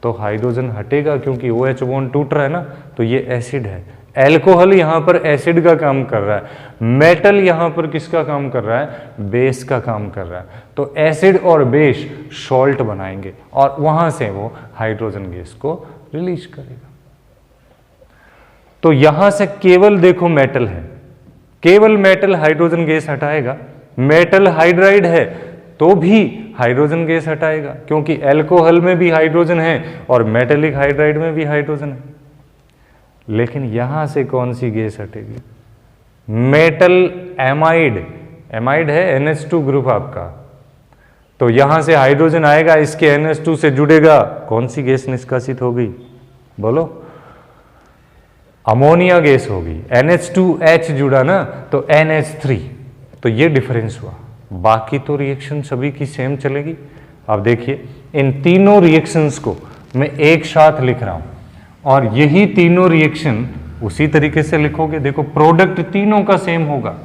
तो हाइड्रोजन हटेगा क्योंकि OH बॉन्ड टूट रहा है ना, तो ये एसिड है। एल्कोहल यहां पर एसिड का काम कर रहा है, मेटल यहां पर किसका काम कर रहा है? बेस का काम कर रहा है। तो एसिड और बेस सॉल्ट बनाएंगे और वहां से वो हाइड्रोजन गैस को रिलीज करेगा। तो यहां से केवल देखो मेटल है, केवल मेटल हाइड्रोजन गैस हटाएगा। मेटल हाइड्राइड है तो भी हाइड्रोजन गैस हटाएगा, क्योंकि एल्कोहल में भी हाइड्रोजन है और मेटेलिक हाइड्राइड में भी हाइड्रोजन है। लेकिन यहां से कौन सी गैस हटेगी? मेटल एमाइड, एमाइड है NH2 ग्रुप आपका, तो यहां से हाइड्रोजन आएगा, इसके NH2 से जुड़ेगा, कौन सी गैस निष्कासित होगी? बोलो, अमोनिया गैस होगी। NH2H जुड़ा ना, तो NH3। तो ये डिफरेंस हुआ, बाकी तो रिएक्शन सभी की सेम चलेगी। अब देखिए इन तीनों रिएक्शंस को मैं एक साथ लिख रहा हूं और यही तीनों रिएक्शन उसी तरीके से लिखोगे। देखो प्रोडक्ट तीनों का सेम होगा,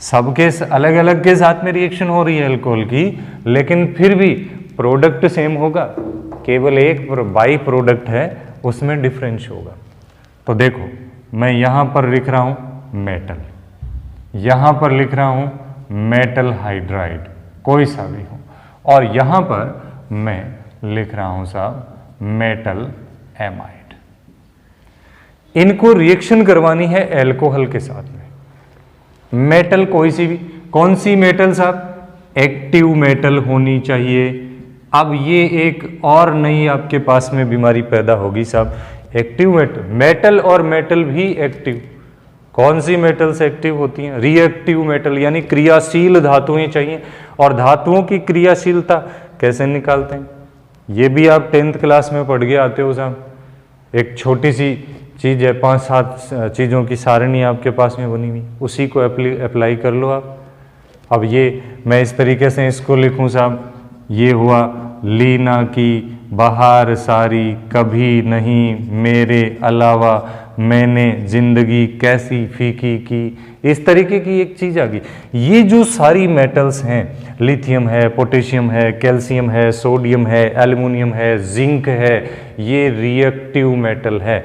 सबके अलग अलग के साथ में रिएक्शन हो रही है अल्कोहल की, लेकिन फिर भी प्रोडक्ट सेम होगा। केवल एक बाई प्रोडक्ट है, उसमें डिफरेंस होगा। तो देखो मैं यहां पर लिख रहा हूं मेटल, यहां पर लिख रहा हूं मेटल हाइड्राइड, कोई सा भी हो, और यहां पर मैं लिख रहा हूं साहब मेटल एमाइड। इनको रिएक्शन करवानी है एल्कोहल के साथ में। मेटल कोई सी भी, कौन सी मेटल साहब? एक्टिव मेटल होनी चाहिए। अब ये एक और नई आपके पास में बीमारी पैदा होगी साहब, एक्टिव मेटल। मेटल और मेटल भी एक्टिव, कौन सी मेटल्स एक्टिव होती हैं? रिएक्टिव मेटल, यानी क्रियाशील धातुएं चाहिए। और धातुओं की क्रियाशीलता कैसे निकालते हैं? ये भी आप 10th क्लास में पढ़ के आते हो साहब। एक छोटी सी चीज़ है, 5-7 चीज़ों की सारणी आपके पास में बनी हुई, उसी को अप्लाई कर लो आप। अब ये मैं इस तरीके से इसको लिखूं साहब, ये हुआ लीना की बहार सारी, कभी नहीं मेरे अलावा, मैंने जिंदगी कैसी फीकी की, इस तरीके की एक चीज आ गई। ये जो सारी मेटल्स हैं, लिथियम है, पोटेशियम है, कैल्शियम है, सोडियम है, एल्युमिनियम है, जिंक है, ये रिएक्टिव मेटल है,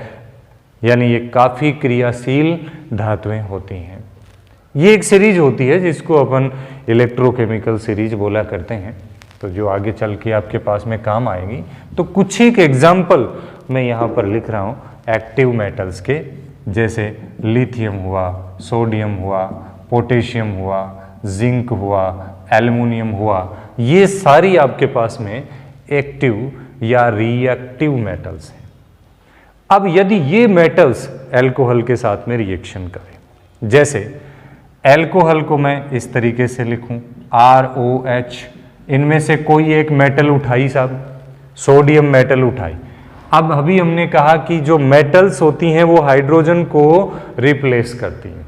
यानी ये काफी क्रियाशील धातुएं होती हैं। ये एक सीरीज होती है जिसको अपन इलेक्ट्रोकेमिकल सीरीज बोला करते हैं, तो जो आगे चल के आपके पास में काम आएगी। तो कुछ एक एग्जाम्पल मैं यहाँ पर लिख रहा हूँ एक्टिव मेटल्स के, जैसे लिथियम हुआ, सोडियम हुआ, पोटेशियम हुआ, जिंक हुआ, एल्युमिनियम हुआ, ये सारी आपके पास में एक्टिव या रिएक्टिव मेटल्स हैं। अब यदि ये मेटल्स एल्कोहल के साथ में रिएक्शन करें, जैसे एल्कोहल को मैं इस तरीके से लिखूं ROH, इनमें से कोई एक मेटल उठाई साहब, सोडियम मेटल उठाई। अब अभी हमने कहा कि जो मेटल्स होती हैं वो हाइड्रोजन को रिप्लेस करती हैं,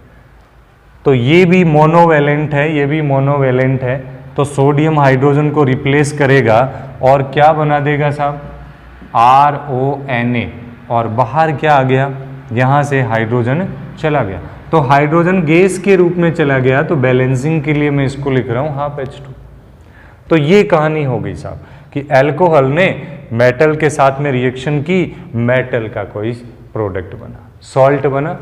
तो ये भी मोनोवैलेंट है, ये भी मोनोवैलेंट है, तो सोडियम हाइड्रोजन को रिप्लेस करेगा और क्या बना देगा साहब? RONA, और बाहर क्या आ गया? यहाँ से हाइड्रोजन चला गया, तो हाइड्रोजन गैस के रूप में चला गया, तो बैलेंसिंग के लिए मैं इसको लिख रहा हूँ ½ तो ये कहानी हो गई साहब कि एल्कोहल ने मेटल के साथ में रिएक्शन की, मेटल का कोई प्रोडक्ट बना, सॉल्ट बना।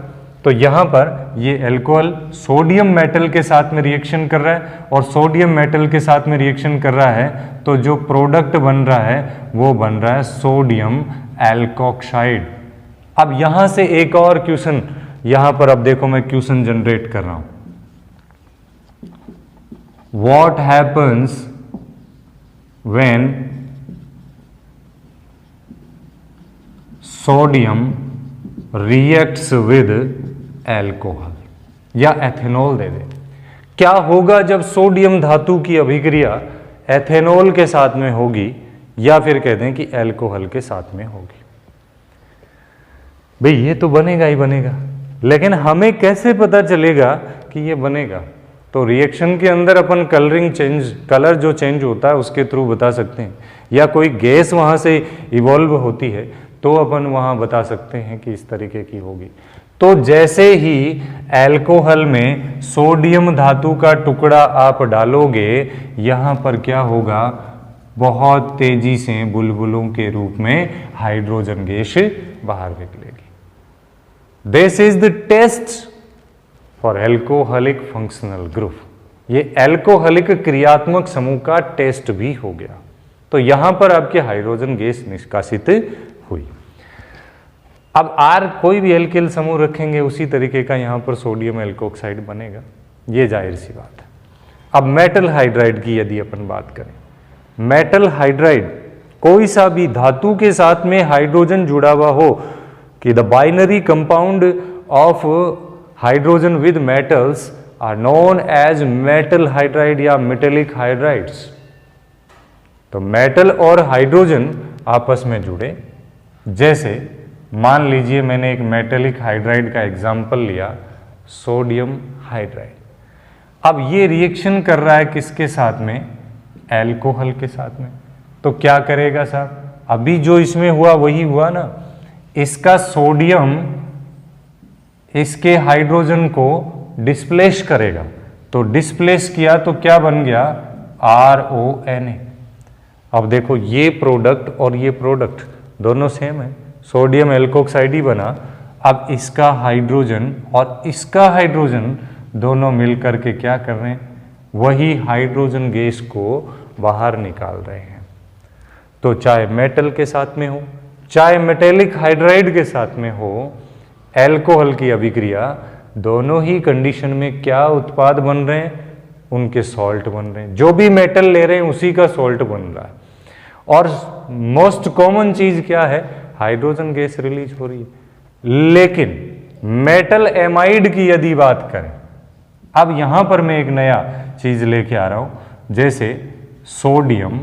तो यहाँ पर ये एल्कोहल सोडियम मेटल के साथ में रिएक्शन कर रहा है और सोडियम मेटल के साथ में रिएक्शन कर रहा है, तो जो प्रोडक्ट बन रहा है वो बन रहा है सोडियम एल्कोक्साइड। अब यहाँ से एक और क्वेश्चन, यहाँ पर अब देखो मैं क्वेश्चन जनरेट कर रहा हूँ, what happens when sodium reacts with alcohol या एथेनॉल दे दे। क्या होगा जब सोडियम धातु की अभिक्रिया एथेनॉल के साथ में होगी या फिर कह दें कि एल्कोहल के साथ में होगी? भाई ये तो बनेगा ही बनेगा, लेकिन हमें कैसे पता चलेगा कि ये बनेगा? तो रिएक्शन के अंदर अपन कलर जो चेंज होता है उसके थ्रू बता सकते हैं, या कोई गैस वहाँ से इवॉल्व होती है तो अपन वहाँ बता सकते हैं कि इस तरीके की होगी। तो जैसे ही एल्कोहल में सोडियम धातु का टुकड़ा आप डालोगे, यहाँ पर क्या होगा? बहुत तेजी से बुलबुलों के रूप में हाइड्रोजन गैस बाहर निकलेगी। This is the test for alcoholic functional group. ये एल्कोहलिक क्रियात्मक समूह का टेस्ट भी हो गया। तो यहां पर आपके हाइड्रोजन गैस निष्कासित हुई। अब आर कोई भी एल्किल समूह रखेंगे उसी तरीके का यहां पर सोडियम एल्कोक्साइड बनेगा, ये जाहिर सी बात है। अब मेटल हाइड्राइड की यदि अपन बात करें, मेटल हाइड्राइड कोई सा भी धातु के साथ में हाइड्रोजन जुड़ा हुआ हो, कि the binary compound of hydrogen with metals are known as metal hydride या मेटेलिक हाइड्राइड्स। तो मेटल और हाइड्रोजन आपस में जुड़े, जैसे मान लीजिए मैंने एक मेटेलिक हाइड्राइड का एग्जाम्पल लिया, सोडियम हाइड्राइड। अब ये रिएक्शन कर रहा है किसके साथ में? एल्कोहल के साथ में। तो क्या करेगा साहब? अभी जो इसमें हुआ वही हुआ ना, इसका सोडियम इसके हाइड्रोजन को डिस्प्लेस करेगा। तो डिस्प्लेस किया तो क्या बन गया? RONA। अब देखो ये प्रोडक्ट और ये प्रोडक्ट दोनों सेम है, सोडियम एल्कोक्साइड ही बना। अब इसका हाइड्रोजन और इसका हाइड्रोजन दोनों मिलकर के क्या कर रहे हैं? वही हाइड्रोजन गैस को बाहर निकाल रहे हैं। तो चाहे मेटल के साथ में हो, चाहे मेटेलिक हाइड्राइड के साथ में हो, एल्कोहल की अभिक्रिया, दोनों ही कंडीशन में क्या उत्पाद बन रहे हैं? उनके सॉल्ट बन रहे हैं। जो भी मेटल ले रहे हैं उसी का सॉल्ट बन रहा है। और मोस्ट कॉमन चीज क्या है? हाइड्रोजन गैस रिलीज हो रही है। लेकिन मेटल एमाइड की यदि बात करें, अब यहां पर मैं एक नया चीज लेके आ रहा हूं, जैसे सोडियम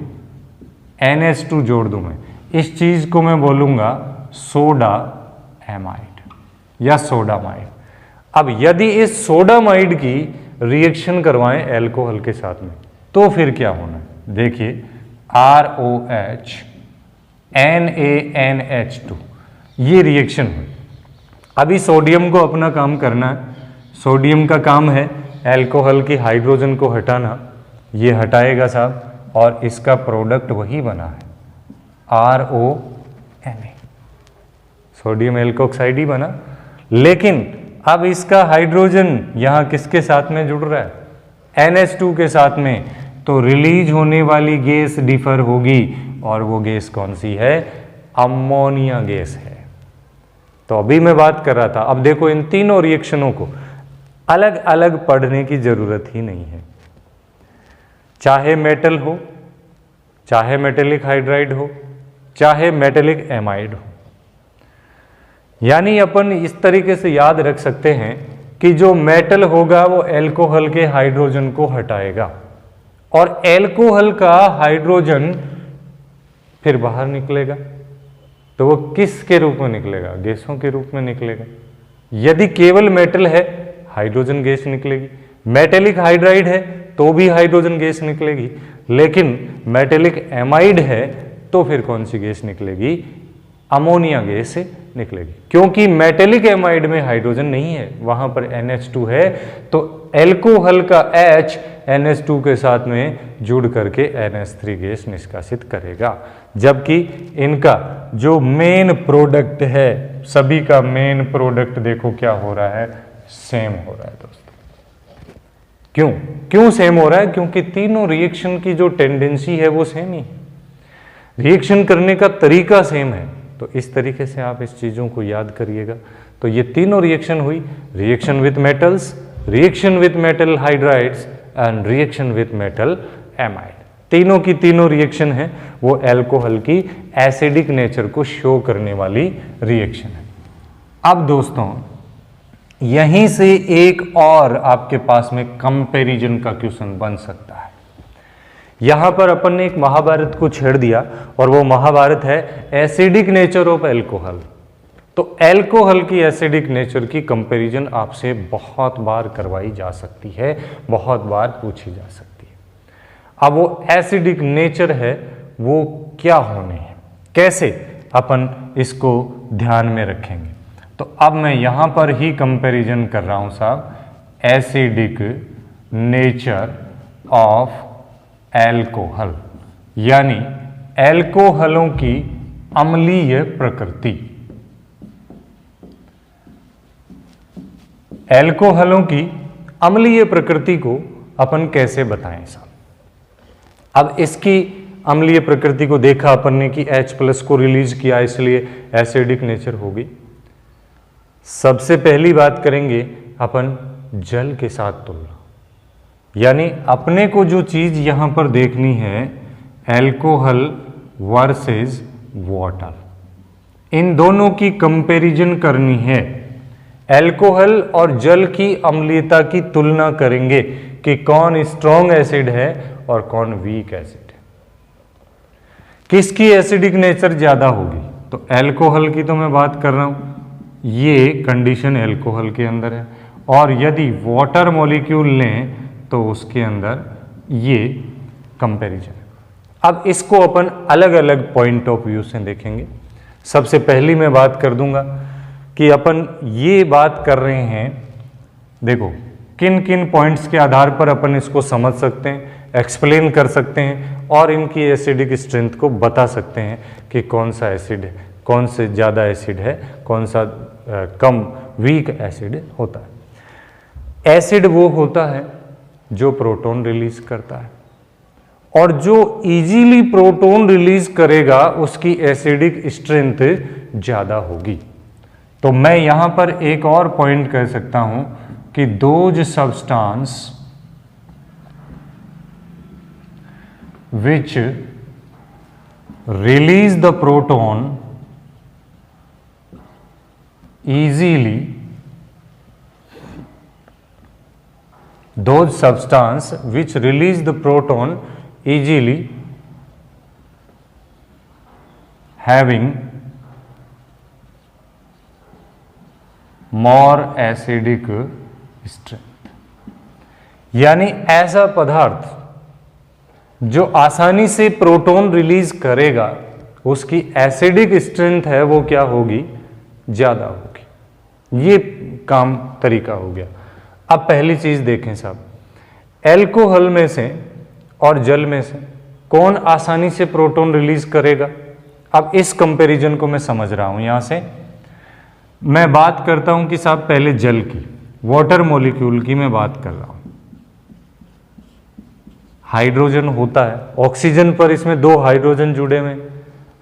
NH2 जोड़ दूं मैं, इस चीज को मैं बोलूंगा सोडा एमाइड या सोडामाइड। अब यदि इस सोडामाइड की रिएक्शन करवाएं एल्कोहल के साथ में, तो फिर क्या होना है? देखिए ROH NaNH2 ये रिएक्शन हुई। अभी सोडियम को अपना काम करना है, सोडियम का काम है एल्कोहल की हाइड्रोजन को हटाना, ये हटाएगा साहब, और इसका प्रोडक्ट वही बना है RONA, सोडियम एल्कोक्साइड ही बना। लेकिन अब इसका हाइड्रोजन यहां किसके साथ में जुड़ रहा है? NH2 के साथ में। तो रिलीज होने वाली गैस डिफर होगी, और वो गैस कौन सी है? अमोनिया गैस है। तो अभी मैं बात कर रहा था, अब देखो इन तीनों रिएक्शनों को अलग अलग पढ़ने की जरूरत ही नहीं है। चाहे मेटल हो, चाहे मेटेलिक हाइड्राइड हो, चाहे मेटेलिक एमाइड हो। यानी अपन इस तरीके से याद रख सकते हैं कि जो मेटल होगा वो एल्कोहल के हाइड्रोजन को हटाएगा, और एल्कोहल का हाइड्रोजन फिर बाहर निकलेगा। तो वो किस के रूप में निकलेगा? गैसों के रूप में निकलेगा। यदि केवल मेटल है, हाइड्रोजन गैस निकलेगी। मेटेलिक हाइड्राइड है तो भी हाइड्रोजन गैस निकलेगी। लेकिन मेटेलिक एमाइड है तो फिर कौन सी गैस निकलेगी? अमोनिया गैस निकलेगी, क्योंकि मेटेलिक एमाइड में हाइड्रोजन नहीं है, वहां पर NH2 है। तो एल्कोहल का H NH2 के साथ में जुड़ करके NH3 गैस निष्कासित करेगा। जबकि इनका जो मेन प्रोडक्ट है, सभी का मेन प्रोडक्ट देखो क्या हो रहा है? सेम हो रहा है दोस्तों। क्यों सेम हो रहा है? क्योंकि तीनों रिएक्शन की जो टेंडेंसी है वो सेम ही है, रिएक्शन करने का तरीका सेम है। तो इस तरीके से आप इस चीजों को याद करिएगा। तो ये तीनों रिएक्शन हुई, reaction with metals, reaction with metal hydrides and reaction with metal amide. तीनों की तीनों रिएक्शन है वो एल्कोहल की एसिडिक नेचर को शो करने वाली रिएक्शन है। अब दोस्तों यहीं से एक और आपके पास में कंपैरिजन का क्वेश्चन बन सकता है। यहां पर अपन ने एक महाभारत को छेड़ दिया और वो महाभारत है एसिडिक नेचर ऑफ एल्कोहल। तो एल्कोहल की एसिडिक नेचर की कंपैरिजन आपसे बहुत बार करवाई जा सकती है, बहुत बार पूछी जा सकती है। अब वो एसिडिक नेचर है वो क्या होने हैं, कैसे अपन इसको ध्यान में रखेंगे। तो अब मैं यहां पर ही कंपैरिजन कर रहा हूं साहब, एसिडिक नेचर ऑफ एल्कोहल, यानी एल्कोहलों की अम्लीय प्रकृति। एल्कोहलों की अम्लीय प्रकृति को अपन कैसे बताएं साहब। अब इसकी अम्लीय प्रकृति को देखा अपन ने कि H+ को रिलीज किया इसलिए एसिडिक नेचर होगी। सबसे पहली बात करेंगे अपन जल के साथ तुलना, यानी अपने को जो चीज यहां पर देखनी है एल्कोहल वर्सेस वाटर, इन दोनों की कंपैरिजन करनी है। एल्कोहल और जल की अम्लीयता की तुलना करेंगे कि कौन स्ट्रॉन्ग एसिड है और कौन वीक एसिड है, किसकी एसिडिक नेचर ज्यादा होगी। तो एल्कोहल की तो मैं बात कर रहा हूं, ये कंडीशन एल्कोहल के अंदर है, और यदि वाटर मॉलिक्यूल लें तो उसके अंदर ये कंपैरिजन है। अब इसको अपन अलग अलग पॉइंट ऑफ व्यू से देखेंगे। सबसे पहली मैं बात कर दूंगा कि अपन ये बात कर रहे हैं, देखो किन किन पॉइंट्स के आधार पर अपन इसको समझ सकते हैं, एक्सप्लेन कर सकते हैं और इनकी एसिडिक स्ट्रेंथ को बता सकते हैं कि कौन सा एसिड है, कौन से ज़्यादा एसिड है, कौन सा कम वीक एसिड होता है। एसिड वो होता है जो प्रोटॉन रिलीज करता है, और जो इजीली प्रोटॉन रिलीज करेगा उसकी एसिडिक स्ट्रेंथ ज़्यादा होगी। तो मैं यहां पर एक और पॉइंट कह सकता हूं कि those substance which release the proton easily, those substance which release the proton easily having more acidic strength, यानी ऐसा पदार्थ जो आसानी से प्रोटॉन रिलीज करेगा उसकी एसिडिक स्ट्रेंथ है वो क्या होगी, ज्यादा होगी। ये काम तरीका हो गया। अब पहली चीज देखें साहब, एल्कोहल में से और जल में से कौन आसानी से प्रोटॉन रिलीज करेगा। अब इस कंपैरिजन को मैं समझ रहा हूं, यहां से मैं बात करता हूं कि साहब पहले जल की, वाटर मॉलिक्यूल की मैं बात कर रहा हूं। हाइड्रोजन होता है, ऑक्सीजन पर इसमें 2 हाइड्रोजन जुड़े हुए,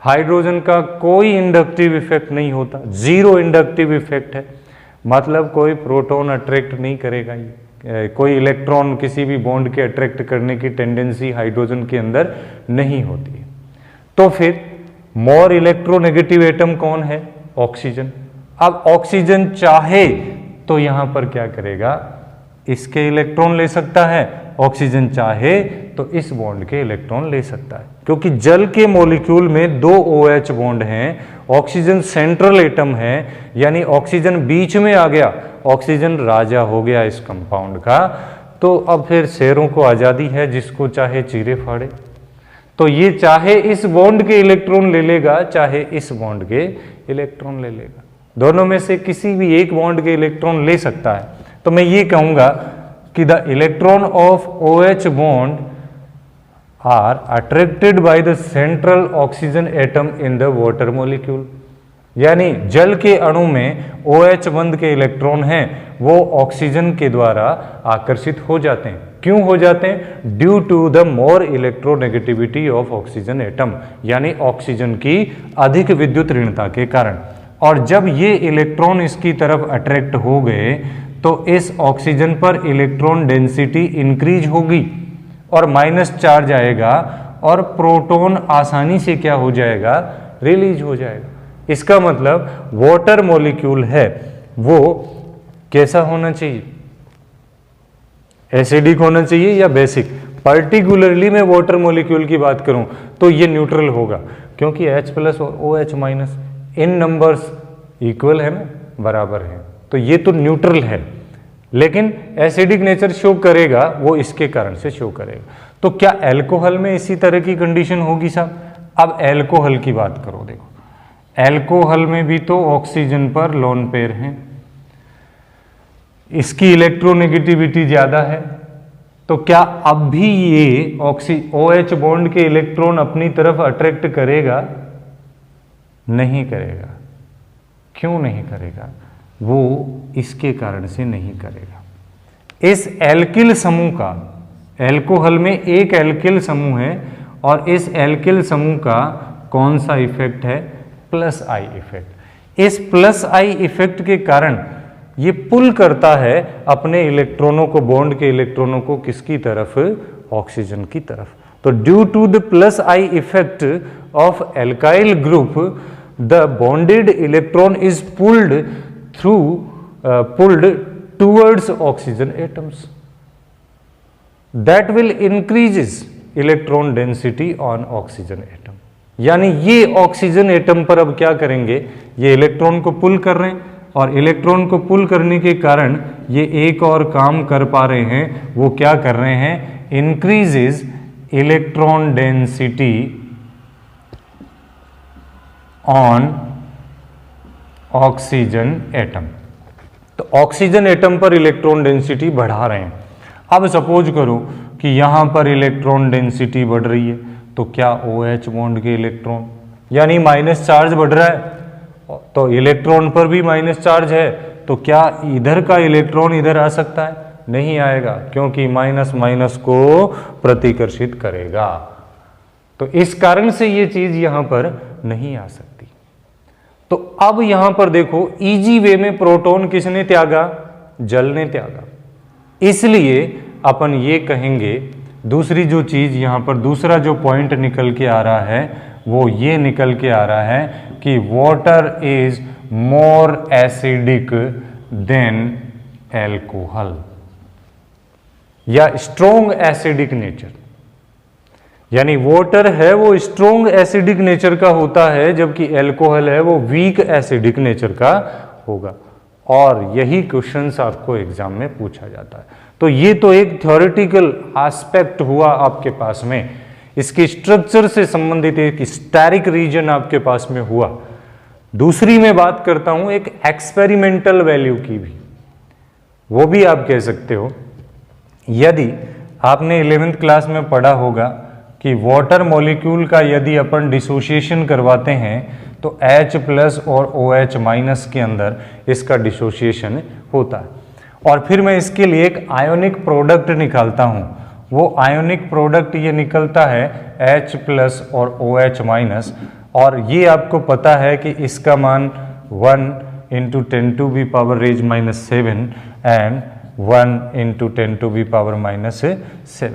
हाइड्रोजन का कोई इंडक्टिव इफेक्ट नहीं होता, 0 इंडक्टिव इफेक्ट है, मतलब कोई प्रोटॉन अट्रैक्ट नहीं करेगा, ये कोई इलेक्ट्रॉन किसी भी बॉन्ड के अट्रैक्ट करने की टेंडेंसी हाइड्रोजन के अंदर नहीं होती है। तो फिर मोर इलेक्ट्रोनेगेटिव एटम कौन है, ऑक्सीजन। अब ऑक्सीजन चाहे तो यहां पर क्या करेगा, इसके इलेक्ट्रॉन ले सकता है, ऑक्सीजन चाहे तो इस बॉन्ड के इलेक्ट्रॉन ले सकता है, क्योंकि जल के मॉलिक्यूल में 2 OH बॉन्ड हैं, ऑक्सीजन सेंट्रल एटम है, यानी ऑक्सीजन बीच में आ गया, ऑक्सीजन राजा हो गया इस कंपाउंड का। तो अब फिर शेरों को आजादी है, जिसको चाहे चीरे फाड़े। तो ये चाहे इस बॉन्ड के इलेक्ट्रॉन ले लेगा, चाहे इस बॉन्ड के इलेक्ट्रॉन ले लेगा, दोनों में से किसी भी एक बॉन्ड के इलेक्ट्रॉन ले सकता है। तो मैं ये कहूंगा कि the electron of OH bond are attracted by the central oxygen atom in the water molecule, यानी जल के अणु में OH बंध के इलेक्ट्रॉन हैं वो ऑक्सीजन के द्वारा आकर्षित हो जाते हैं। क्यों हो जाते हैं, due to the more electronegativity of oxygen atom, यानी ऑक्सीजन की अधिक विद्युत ऋणता के कारण। और जब ये इलेक्ट्रॉन इसकी तरफ अट्रैक्ट हो गए तो इस ऑक्सीजन पर इलेक्ट्रॉन डेंसिटी इंक्रीज होगी, और माइनस चार्ज आएगा और प्रोटॉन आसानी से क्या हो जाएगा, रिलीज हो जाएगा। इसका मतलब वाटर मॉलिक्यूल है वो कैसा होना चाहिए, एसिडिक होना चाहिए या बेसिक। पर्टिकुलरली मैं वाटर मॉलिक्यूल की बात करूं तो ये न्यूट्रल होगा, क्योंकि H प्लस और OH माइनस इन नंबर्स इक्वल है ना, बराबर है, तो ये तो न्यूट्रल है। लेकिन एसिडिक नेचर शो करेगा वो इसके कारण से शो करेगा। तो क्या एल्कोहल में इसी तरह की कंडीशन होगी साहब? अब एल्कोहल की बात करो, देखो एल्कोहल में भी तो ऑक्सीजन पर लोन पेयर हैं, इसकी इलेक्ट्रोनेगेटिविटी ज्यादा है, तो क्या अब भी ये OH बॉन्ड के इलेक्ट्रॉन अपनी तरफ अट्रैक्ट करेगा? नहीं करेगा। क्यों नहीं करेगा? वो इसके कारण से नहीं करेगा। इस एल्किल समूह का, एल्कोहल में एक एल्किल समूह है और इस एल्किल समूह का कौन सा इफेक्ट है? Plus I effect. इस प्लस आई इफेक्ट के कारण ये पुल करता है अपने इलेक्ट्रॉनों को, बॉन्ड के इलेक्ट्रॉनों को किसकी तरफ? ऑक्सीजन की तरफ। तो due to the plus I effect of alkyl group the bonded electron is pulled towards oxygen atoms that will increases electron density on oxygen atom. यानी ये ऑक्सीजन एटम पर अब क्या करेंगे, ये इलेक्ट्रॉन को पुल कर रहे हैं और इलेक्ट्रॉन को पुल करने के कारण ये एक और काम कर पा रहे हैं, वो क्या कर रहे हैं? Increases electron density on oxygen atom. तो ऑक्सीजन एटम पर इलेक्ट्रॉन डेंसिटी बढ़ा रहे हैं। अब सपोज करो कि यहां पर इलेक्ट्रॉन डेंसिटी बढ़ रही है, तो क्या OH बॉन्ड के इलेक्ट्रॉन, यानी माइनस चार्ज बढ़ रहा है, तो इलेक्ट्रॉन पर भी माइनस चार्ज है, तो क्या इधर का इलेक्ट्रॉन इधर आ सकता है? नहीं आएगा, क्योंकि माइनस माइनस को प्रतिकर्षित करेगा। तो इस कारण से ये चीज यहां पर नहीं आ सकती। तो अब यहां पर देखो, इजी वे में प्रोटॉन किसने त्यागा? जल ने त्यागा। इसलिए अपन ये कहेंगे, दूसरी जो चीज यहां पर, दूसरा जो पॉइंट निकल के आ रहा है वो ये निकल के आ रहा है कि water is more acidic then alcohol, या स्ट्रोंग एसिडिक नेचर। यानी वाटर है वो स्ट्रोंग एसिडिक नेचर का होता है, जबकि एल्कोहल है वो वीक एसिडिक नेचर का होगा। और यही क्वेश्चंस आपको एग्जाम में पूछा जाता है। तो ये तो एक थ्योरेटिकल एस्पेक्ट हुआ आपके पास में, इसके स्ट्रक्चर से संबंधित एक स्टैरिक रीजन आपके पास में हुआ। दूसरी मैं बात करता हूं एक एक्सपेरिमेंटल वैल्यू की भी, वो भी आप कह सकते हो। यदि आपने 11th क्लास में पढ़ा होगा कि वाटर मॉलिक्यूल का यदि अपन डिसोसिएशन करवाते हैं तो H प्लस और OH माइनस के अंदर इसका डिसोसिएशन होता है, और फिर मैं इसके लिए एक आयोनिक प्रोडक्ट निकालता हूं। वो आयोनिक प्रोडक्ट ये निकलता है H प्लस और OH माइनस, और ये आपको पता है कि इसका मान 1 × 10⁻⁻⁷ एंड 1 × 10⁻⁻⁷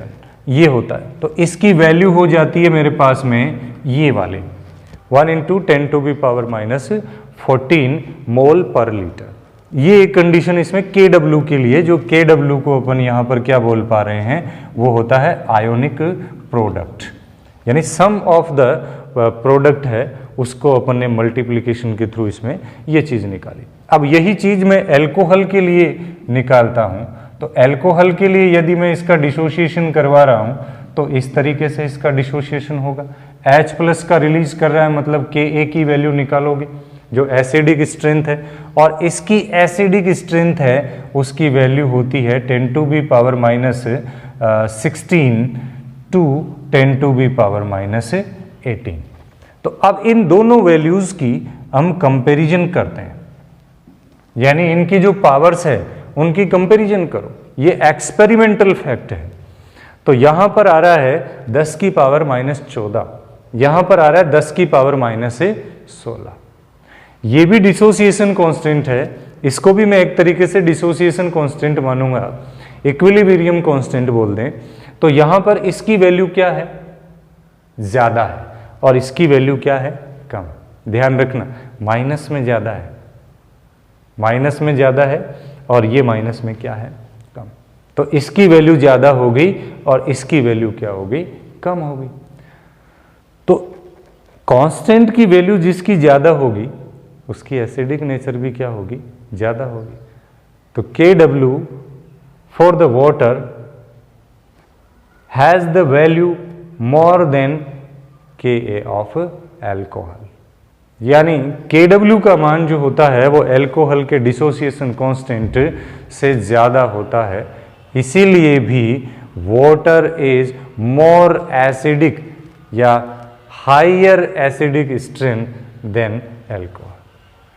ये होता है। तो इसकी वैल्यू हो जाती है मेरे पास में ये वाले 1 × 10⁻14 मोल पर लीटर। ये एक कंडीशन इसमें KW के लिए, जो KW को अपन यहाँ पर क्या बोल पा रहे हैं, वो होता है आयोनिक प्रोडक्ट, यानी सम ऑफ द प्रोडक्ट है उसको अपन ने मल्टीप्लिकेशन के थ्रू इसमें ये चीज़ निकाली। अब यही चीज़ मैं एल्कोहल के लिए निकालता हूँ, तो एल्कोहल के लिए यदि मैं इसका डिसोसिएशन करवा रहा हूँ तो इस तरीके से इसका डिसोसिएशन होगा। H प्लस का रिलीज कर रहा है, मतलब Ka की वैल्यू निकालोगे जो एसिडिक स्ट्रेंथ है, और इसकी एसिडिक स्ट्रेंथ है उसकी वैल्यू होती है 10⁻⁻16 टू 10⁻⁻18। तो अब इन दोनों वैल्यूज की हम कंपैरिजन करते हैं, यानी इनकी जो पावर्स है उनकी कंपैरिजन करो। ये एक्सपेरिमेंटल फैक्ट है। तो यहां पर आ रहा है 10⁻⁻14, यहां पर आ रहा है 10⁻⁻16। ये भी डिसोसिएशन कांस्टेंट है, इसको भी मैं एक तरीके से डिसोसिएशन कांस्टेंट मानूंगा, इक्विलिब्रियम कांस्टेंट बोल दें। तो यहां पर इसकी वैल्यू क्या है, ज्यादा है, और इसकी वैल्यू क्या है, कम। ध्यान रखना, माइनस में ज्यादा है, माइनस में ज्यादा है, और ये माइनस में क्या है, कम। तो इसकी वैल्यू ज्यादा हो गई और इसकी वैल्यू क्या हो गई, कम हो गई। तो कांस्टेंट की वैल्यू जिसकी ज्यादा होगी उसकी एसिडिक नेचर भी क्या होगी, ज्यादा होगी। तो Kw for the water has the value more than Ka of alcohol, यानी Kw का मान जो होता है वो एल्कोहल के डिसोसिएशन कांस्टेंट से ज्यादा होता है, इसीलिए भी वाटर इज मोर एसिडिक या higher acidic strength than alcohol.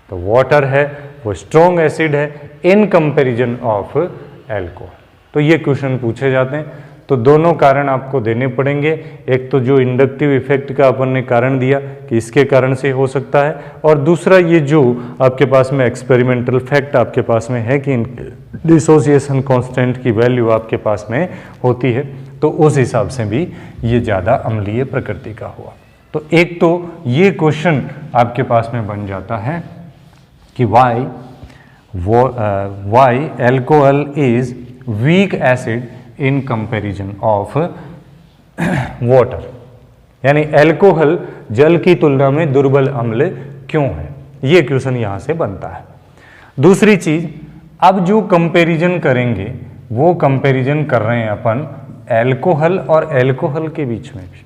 तो वाटर है वो स्ट्रॉन्ग एसिड है इन कंपैरिजन ऑफ एल्कोहल। तो ये क्वेश्चन पूछे जाते हैं। तो दोनों कारण आपको देने पड़ेंगे, एक तो जो इंडक्टिव इफेक्ट का अपन ने कारण दिया कि इसके कारण से हो सकता है, और दूसरा ये जो आपके पास में एक्सपेरिमेंटल फैक्ट आपके पास में है कि डिसोसिएशन कांस्टेंट की वैल्यू आपके पास में होती है, तो उस हिसाब से भी ये ज़्यादा अम्लीय प्रकृति का हुआ। तो एक तो ये क्वेश्चन आपके पास में बन जाता है कि why alcohol is weak acid in comparison of water, यानी एल्कोहल जल की तुलना में दुर्बल अम्ल क्यों है, ये क्वेश्चन यहां से बनता है। दूसरी चीज, अब जो कंपैरिजन करेंगे वो कंपैरिजन कर रहे हैं अपन एल्कोहल और एल्कोहल के बीच में भी,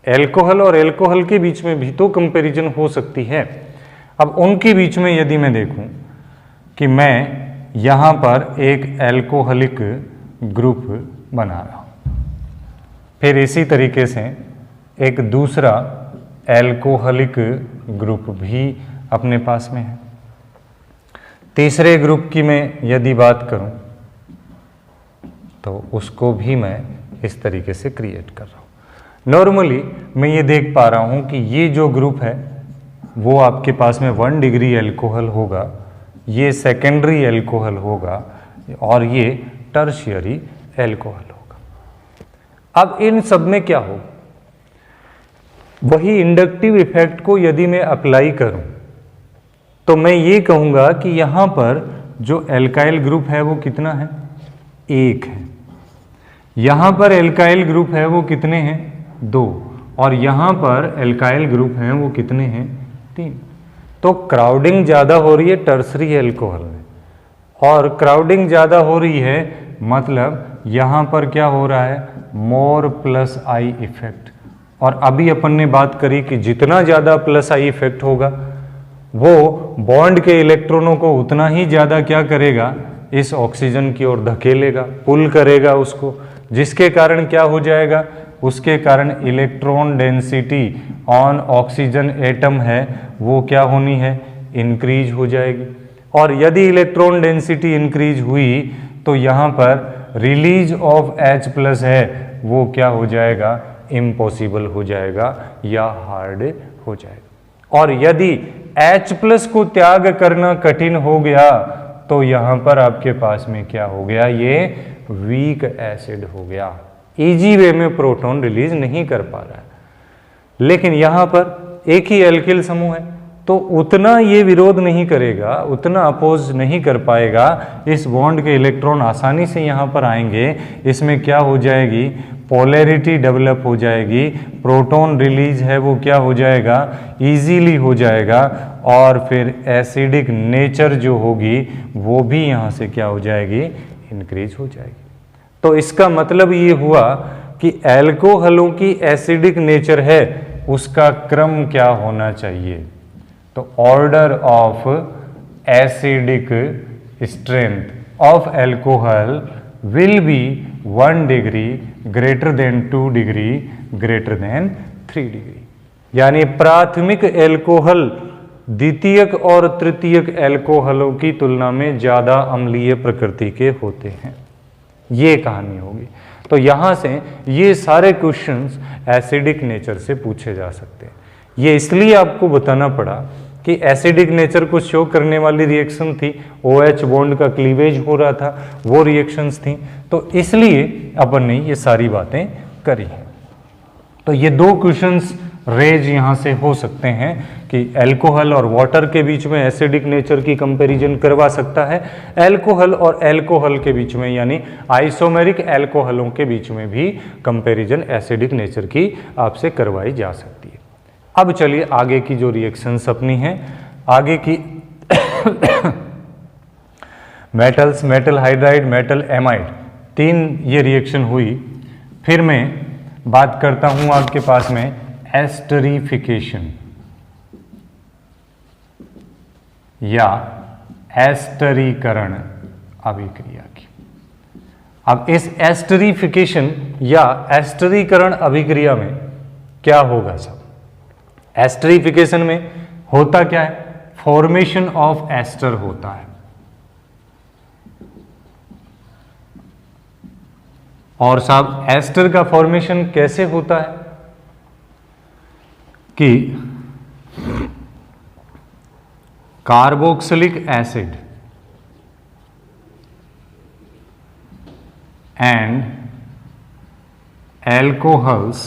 एल्कोहल और एल्कोहल के बीच में भी तो कंपैरिजन हो सकती है। अब उनके बीच में यदि मैं देखूं कि मैं यहां पर एक एल्कोहलिक ग्रुप बना रहा हूं, फिर इसी तरीके से एक दूसरा एल्कोहलिक ग्रुप भी अपने पास में है, तीसरे ग्रुप की मैं यदि बात करूं तो उसको भी मैं इस तरीके से क्रिएट कर रहा हूं। नॉर्मली मैं ये देख पा रहा हूं कि ये जो ग्रुप है वो आपके पास में 1 डिग्री एल्कोहल होगा, ये सेकेंडरी एल्कोहल होगा और ये टर्शियरी एल्कोहल होगा। अब इन सब में क्या हो, वही इंडक्टिव इफेक्ट को यदि मैं अप्लाई करूं तो मैं ये कहूंगा कि यहां पर जो एल्काइल ग्रुप है वो कितना है, 1 है, यहां पर एल्काइल ग्रुप है वो कितने हैं, 2, और यहां पर एल्काइल ग्रुप हैं वो कितने हैं, 3। तो क्राउडिंग ज़्यादा हो रही है टर्सरी एल्कोहल में, और क्राउडिंग ज़्यादा हो रही है मतलब यहाँ पर क्या हो रहा है, मोर प्लस आई इफेक्ट। और अभी अपन ने बात करी कि जितना ज़्यादा प्लस आई इफेक्ट होगा वो बॉन्ड के इलेक्ट्रॉनों को उतना ही ज़्यादा क्या करेगा, इस ऑक्सीजन की ओर धकेलेगा, पुल करेगा उसको, जिसके कारण क्या हो जाएगा, उसके कारण electron density on oxygen atom है वो क्या होनी है, इंक्रीज हो जाएगी। और यदि इलेक्ट्रॉन डेंसिटी इंक्रीज हुई तो यहाँ पर रिलीज ऑफ H+ है वो क्या हो जाएगा, इम्पॉसिबल हो जाएगा या हार्ड हो जाएगा। और यदि H+ को त्याग करना कठिन हो गया तो यहाँ पर आपके पास में क्या हो गया, ये वीक एसिड हो गया, इजी वे में प्रोटॉन रिलीज नहीं कर पा रहा है। लेकिन यहाँ पर एक ही एल्किल समूह है तो उतना ये विरोध नहीं करेगा, उतना अपोज नहीं कर पाएगा, इस बॉन्ड के इलेक्ट्रॉन आसानी से यहाँ पर आएंगे, इसमें क्या हो जाएगी, पोलैरिटी डेवलप हो जाएगी, प्रोटॉन रिलीज है वो क्या हो जाएगा, इजीली हो जाएगा, और फिर एसिडिक नेचर जो होगी वो भी यहाँ से क्या हो जाएगी, इंक्रीज हो जाएगी। तो इसका मतलब ये हुआ कि एल्कोहलों की एसिडिक नेचर है उसका क्रम क्या होना चाहिए, तो order of acidic strength of alcohol will be 1 degree greater than 2 degree greater than 3 degree. यानी प्राथमिक एल्कोहल द्वितीयक और तृतीयक एल्कोहलों की तुलना में ज़्यादा अम्लीय प्रकृति के होते हैं, ये कहानी होगी। तो यहाँ से ये सारे क्वेश्चंस एसिडिक नेचर से पूछे जा सकते हैं। ये इसलिए आपको बताना पड़ा कि एसिडिक नेचर को शो करने वाली रिएक्शन थी, OH बॉन्ड का क्लीवेज हो रहा था, वो रिएक्शंस थी, तो इसलिए अपन ने ये सारी बातें करी हैं। तो ये दो क्वेश्चंस रेज यहाँ से हो सकते हैं कि अल्कोहल और वाटर के बीच में एसिडिक नेचर की कंपैरिजन करवा सकता है, अल्कोहल और अल्कोहल के बीच में यानी आइसोमेरिक अल्कोहलों के बीच में भी कंपैरिजन एसिडिक नेचर की आपसे करवाई जा सकती है। अब चलिए आगे की जो रिएक्शंस अपनी हैं, आगे की metals, metal hydride, metal amide, 3 ये रिएक्शन हुई। फिर मैं बात करता हूं आपके पास में एस्टरिफिकेशन या एस्टरीकरण अभिक्रिया की। अब इस एस्टरिफिकेशन या एस्टरीकरण अभिक्रिया में क्या होगा सब? एस्टरिफिकेशन में होता क्या है? फॉर्मेशन ऑफ एस्टर होता है, और साहब एस्टर का फॉर्मेशन कैसे होता है कि carboxylic acid and alcohols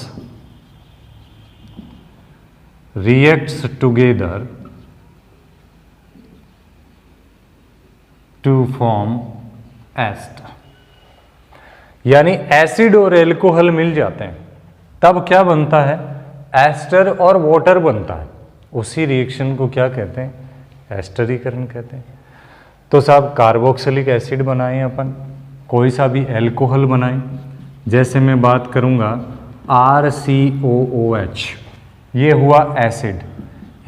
reacts together to form ester। यानी एसिड और एल्कोहल मिल जाते हैं, तब क्या बनता है? एस्टर और वाटर बनता है। उसी रिएक्शन को क्या कहते हैं? एस्टरीकरण कहते हैं। तो साहब कार्बोक्सिलिक एसिड बनाएं अपन, कोई सा भी एल्कोहल बनाएं, जैसे मैं बात करूंगा RCOOH, ये हुआ एसिड।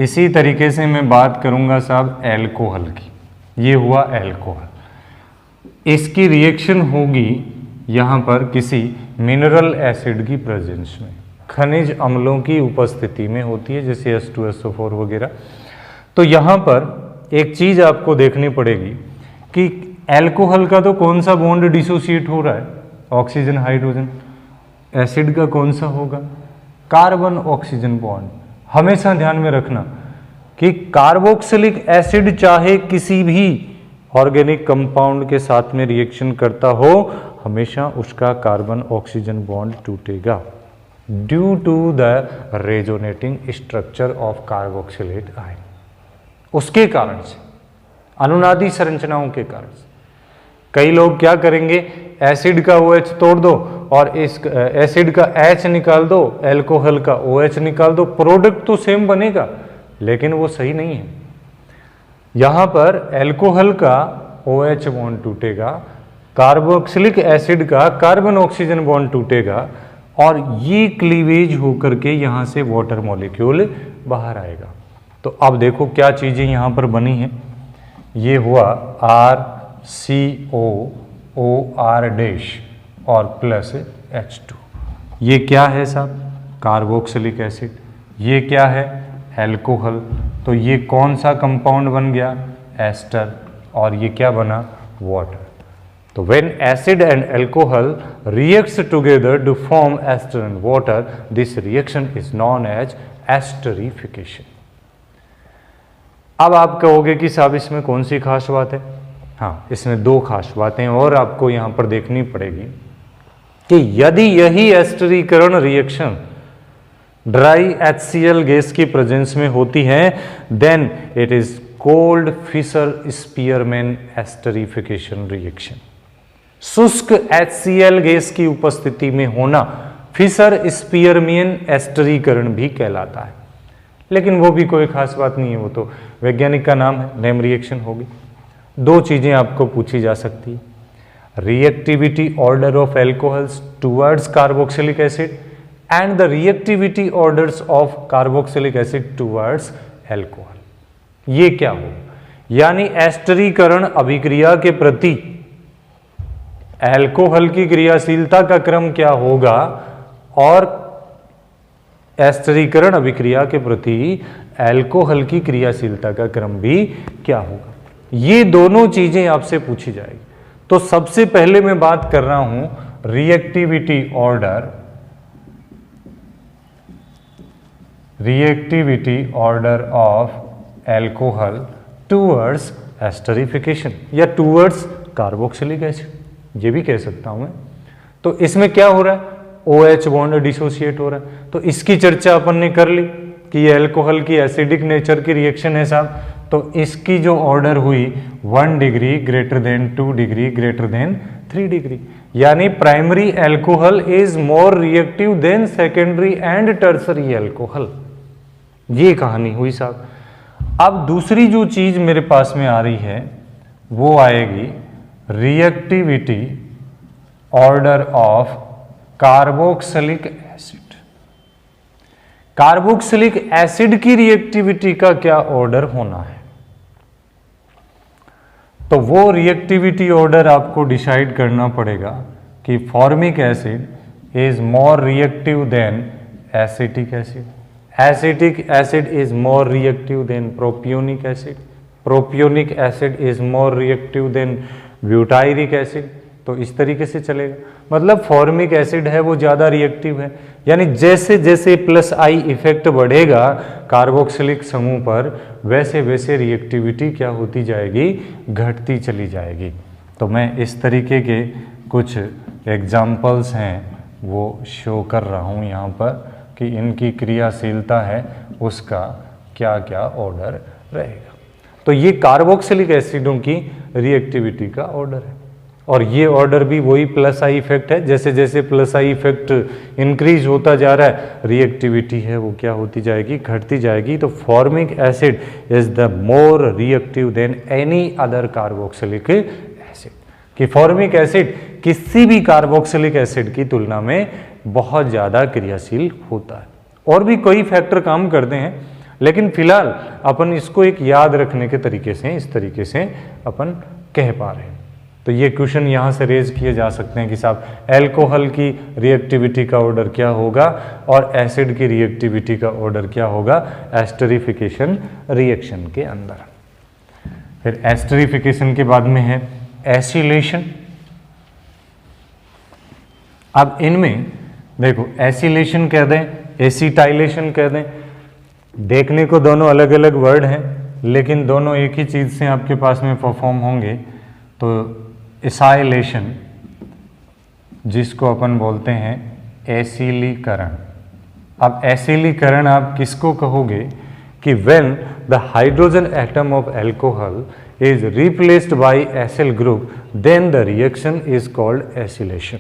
इसी तरीके से मैं बात करूंगा साहब एल्कोहल की, ये हुआ एल्कोहल। इसकी रिएक्शन होगी यहाँ पर किसी मिनरल एसिड की प्रेजेंस में, खनिज अम्लों की उपस्थिति में होती है, जैसे H2SO4 वगैरह। तो यहाँ पर एक चीज़ आपको देखनी पड़ेगी कि एल्कोहल का तो कौन सा बॉन्ड डिसोसिएट हो रहा है? Oxygen hydrogen. एसिड का कौन सा होगा? Carbon oxygen bond. हमेशा ध्यान में रखना कि कार्बोक्सिलिक एसिड चाहे किसी भी ऑर्गेनिक कंपाउंड के साथ में रिएक्शन करता हो, हमेशा उसका कार्बन ऑक्सीजन बॉन्ड टूटेगा due to the resonating structure of carboxylate ion. उसके कारण से, अनुनादी संरचनाओं के कारण से। कई लोग क्या करेंगे, एसिड का OH तोड़ दो और इस एसिड का H निकाल दो, एल्कोहल का OH निकाल दो, प्रोडक्ट तो सेम बनेगा, लेकिन वो सही नहीं है। यहाँ पर एल्कोहल का OH बॉन्ड टूटेगा, कार्बोक्सिलिक एसिड का कार्बन ऑक्सीजन बॉन्ड टूटेगा, और ये क्लीवेज होकर के यहाँ से वाटर मॉलिक्यूल बाहर आएगा। तो अब देखो क्या चीज़ें यहाँ पर बनी हैं। ये हुआ RCOOR डैश और प्लस H2। ये क्या है साहब? Carboxylic acid. ये क्या है? एल्कोहल। तो ये कौन सा कंपाउंड बन गया? एस्टर। और ये क्या बना? वाटर। तो when acid and alcohol reacts together to form ester and water, this reaction is known as esterification। अब आप कहोगे कि साहब इसमें कौन सी खास बात है? हाँ, इसमें 2 खास बातें और आपको यहाँ पर देखनी पड़ेगी कि यदि यही एस्टरीकरण रिएक्शन ड्राई HCl गैस की प्रेजेंस में होती है, then it is called Fischer Spearman esterification reaction. शुष्क HCl गैस की उपस्थिति में होना फिशर स्पीयरमैन एस्टरीकरण भी कहलाता है। लेकिन वो भी कोई खास बात नहीं है, वो तो वैज्ञानिक का नाम है, नेम रिएक्शन होगी। 2 चीजें आपको पूछी जा सकती है, reactivity order of alcohols towards carboxylic acid and the reactivity orders of carboxylic acid towards alcohol. ये क्या हो? यानी एस्टरीकरण अभिक्रिया के प्रति एल्कोहल की क्रियाशीलता का क्रम क्या होगा और एस्टरीकरण अभिक्रिया के प्रति एल्कोहल की क्रियाशीलता का क्रम भी क्या होगा। ये दोनों चीजें आपसे पूछी जाएगी। तो सबसे पहले मैं बात कर रहा हूं reactivity order of alcohol towards esterification या टूवर्ड्स कार्बोक्सिलिक एसिड, ये भी कह सकता हूं मैं। तो इसमें क्या हो रहा है, OH बॉन्ड डिसोसिएट हो रहा है। तो इसकी चर्चा अपन ने कर ली कि ये अल्कोहल की एसिडिक नेचर की रिएक्शन है साहब। तो इसकी जो ऑर्डर हुई 1 degree greater than 2 degree greater than 3 degree, यानी primary alcohol is more reactive than secondary and tertiary alcohol. ये कहानी हुई साहब। अब दूसरी जो चीज मेरे पास में आ रही है वो आएगी reactivity order of carboxylic acid. Carboxylic acid की रिएक्टिविटी का क्या ऑर्डर होना है, तो वो रिएक्टिविटी ऑर्डर आपको डिसाइड करना पड़ेगा कि formic acid is more reactive then acetic acid, acetic acid is more reactive then propionic acid, propionic acid is more reactive then butyric acid. तो इस तरीके से चलेगा, मतलब फॉर्मिक एसिड है वो ज़्यादा रिएक्टिव है, यानी जैसे जैसे +I इफेक्ट बढ़ेगा कार्बोक्सिलिक समूह पर वैसे वैसे रिएक्टिविटी क्या होती जाएगी, घटती चली जाएगी। तो मैं इस तरीके के कुछ एग्जाम्पल्स हैं वो शो कर रहा हूँ यहाँ पर कि इनकी क्रियाशीलता है उसका क्या क्या ऑर्डर रहेगा। तो ये कार्बोक्सिलिक एसिडों की रिएक्टिविटी का ऑर्डर है, और ये ऑर्डर भी वही +I इफेक्ट है। जैसे जैसे +I इफेक्ट इंक्रीज होता जा रहा है रिएक्टिविटी है वो क्या होती जाएगी, घटती जाएगी। तो formic acid is the more reactive then any other carboxylic acid, कि फॉर्मिक एसिड किसी भी कार्बोक्सिलिक एसिड की तुलना में बहुत ज़्यादा क्रियाशील होता है। और भी कई फैक्टर काम करते हैं, लेकिन फिलहाल अपन इसको एक याद रखने के तरीके से इस तरीके से अपन कह पा रहे हैं। तो ये क्वेश्चन यहाँ से रेज किए जा सकते हैं कि साहब एल्कोहल की रिएक्टिविटी का ऑर्डर क्या होगा और एसिड की रिएक्टिविटी का ऑर्डर क्या होगा एस्टरिफिकेशन रिएक्शन के अंदर। फिर एस्टरिफिकेशन के बाद में है एसिलेशन। अब इनमें देखो एसिलेशन कह दें, एसिटाइलेशन कह दें, देखने को दोनों अलग अलग वर्ड हैं लेकिन दोनों एक ही चीज़ से आपके पास में परफॉर्म होंगे। तो एसाइलेशन जिसको अपन बोलते हैं एसिलीकरण। अब एसिलीकरण आप किसको कहोगे कि when the hydrogen atom of alcohol is replaced by acyl group then the reaction is called acylation.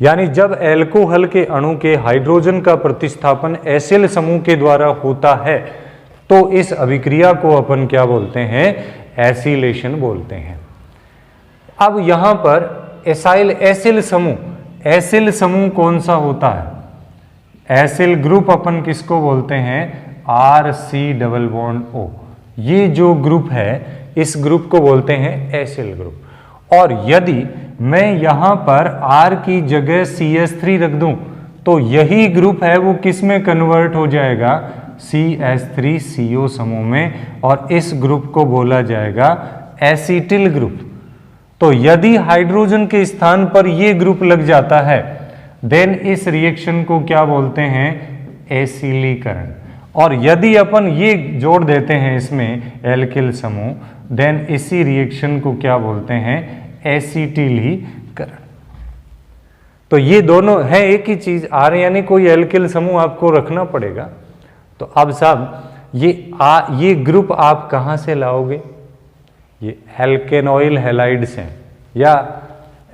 यानी जब अल्कोहल के अणु के हाइड्रोजन का प्रतिस्थापन एसिल समूह के द्वारा होता है तो इस अभिक्रिया को अपन क्या बोलते हैं, एसिलेशन बोलते हैं। अब यहां पर एसाइल एसिल समूह, एसिल समूह कौन सा होता है, एसिल ग्रुप अपन किसको बोलते हैं, RC⋯O। ये जो ग्रुप है इस ग्रुप को बोलते हैं एसिल ग्रुप। और यदि मैं यहां पर R की जगह CH3 रख दूं तो यही ग्रुप है वो किस में कन्वर्ट हो जाएगा, CH3CO समूह में, और इस ग्रुप को बोला जाएगा एसिटिल ग्रुप। तो यदि हाइड्रोजन के स्थान पर ये ग्रुप लग जाता है देन इस रिएक्शन को क्या बोलते हैं, एसिलीकरण। और यदि अपन ये जोड़ देते हैं इसमें एल्किल समूह देन इसी रिएक्शन को क्या बोलते हैं, एसिटिलीकरण। तो ये दोनों है एक ही चीज, आर यानी कोई एल्किल समूह आपको रखना पड़ेगा। तो अब साहब ये ग्रुप आप कहाँ से लाओगे, ये एल्केनॉइल हैलाइड से या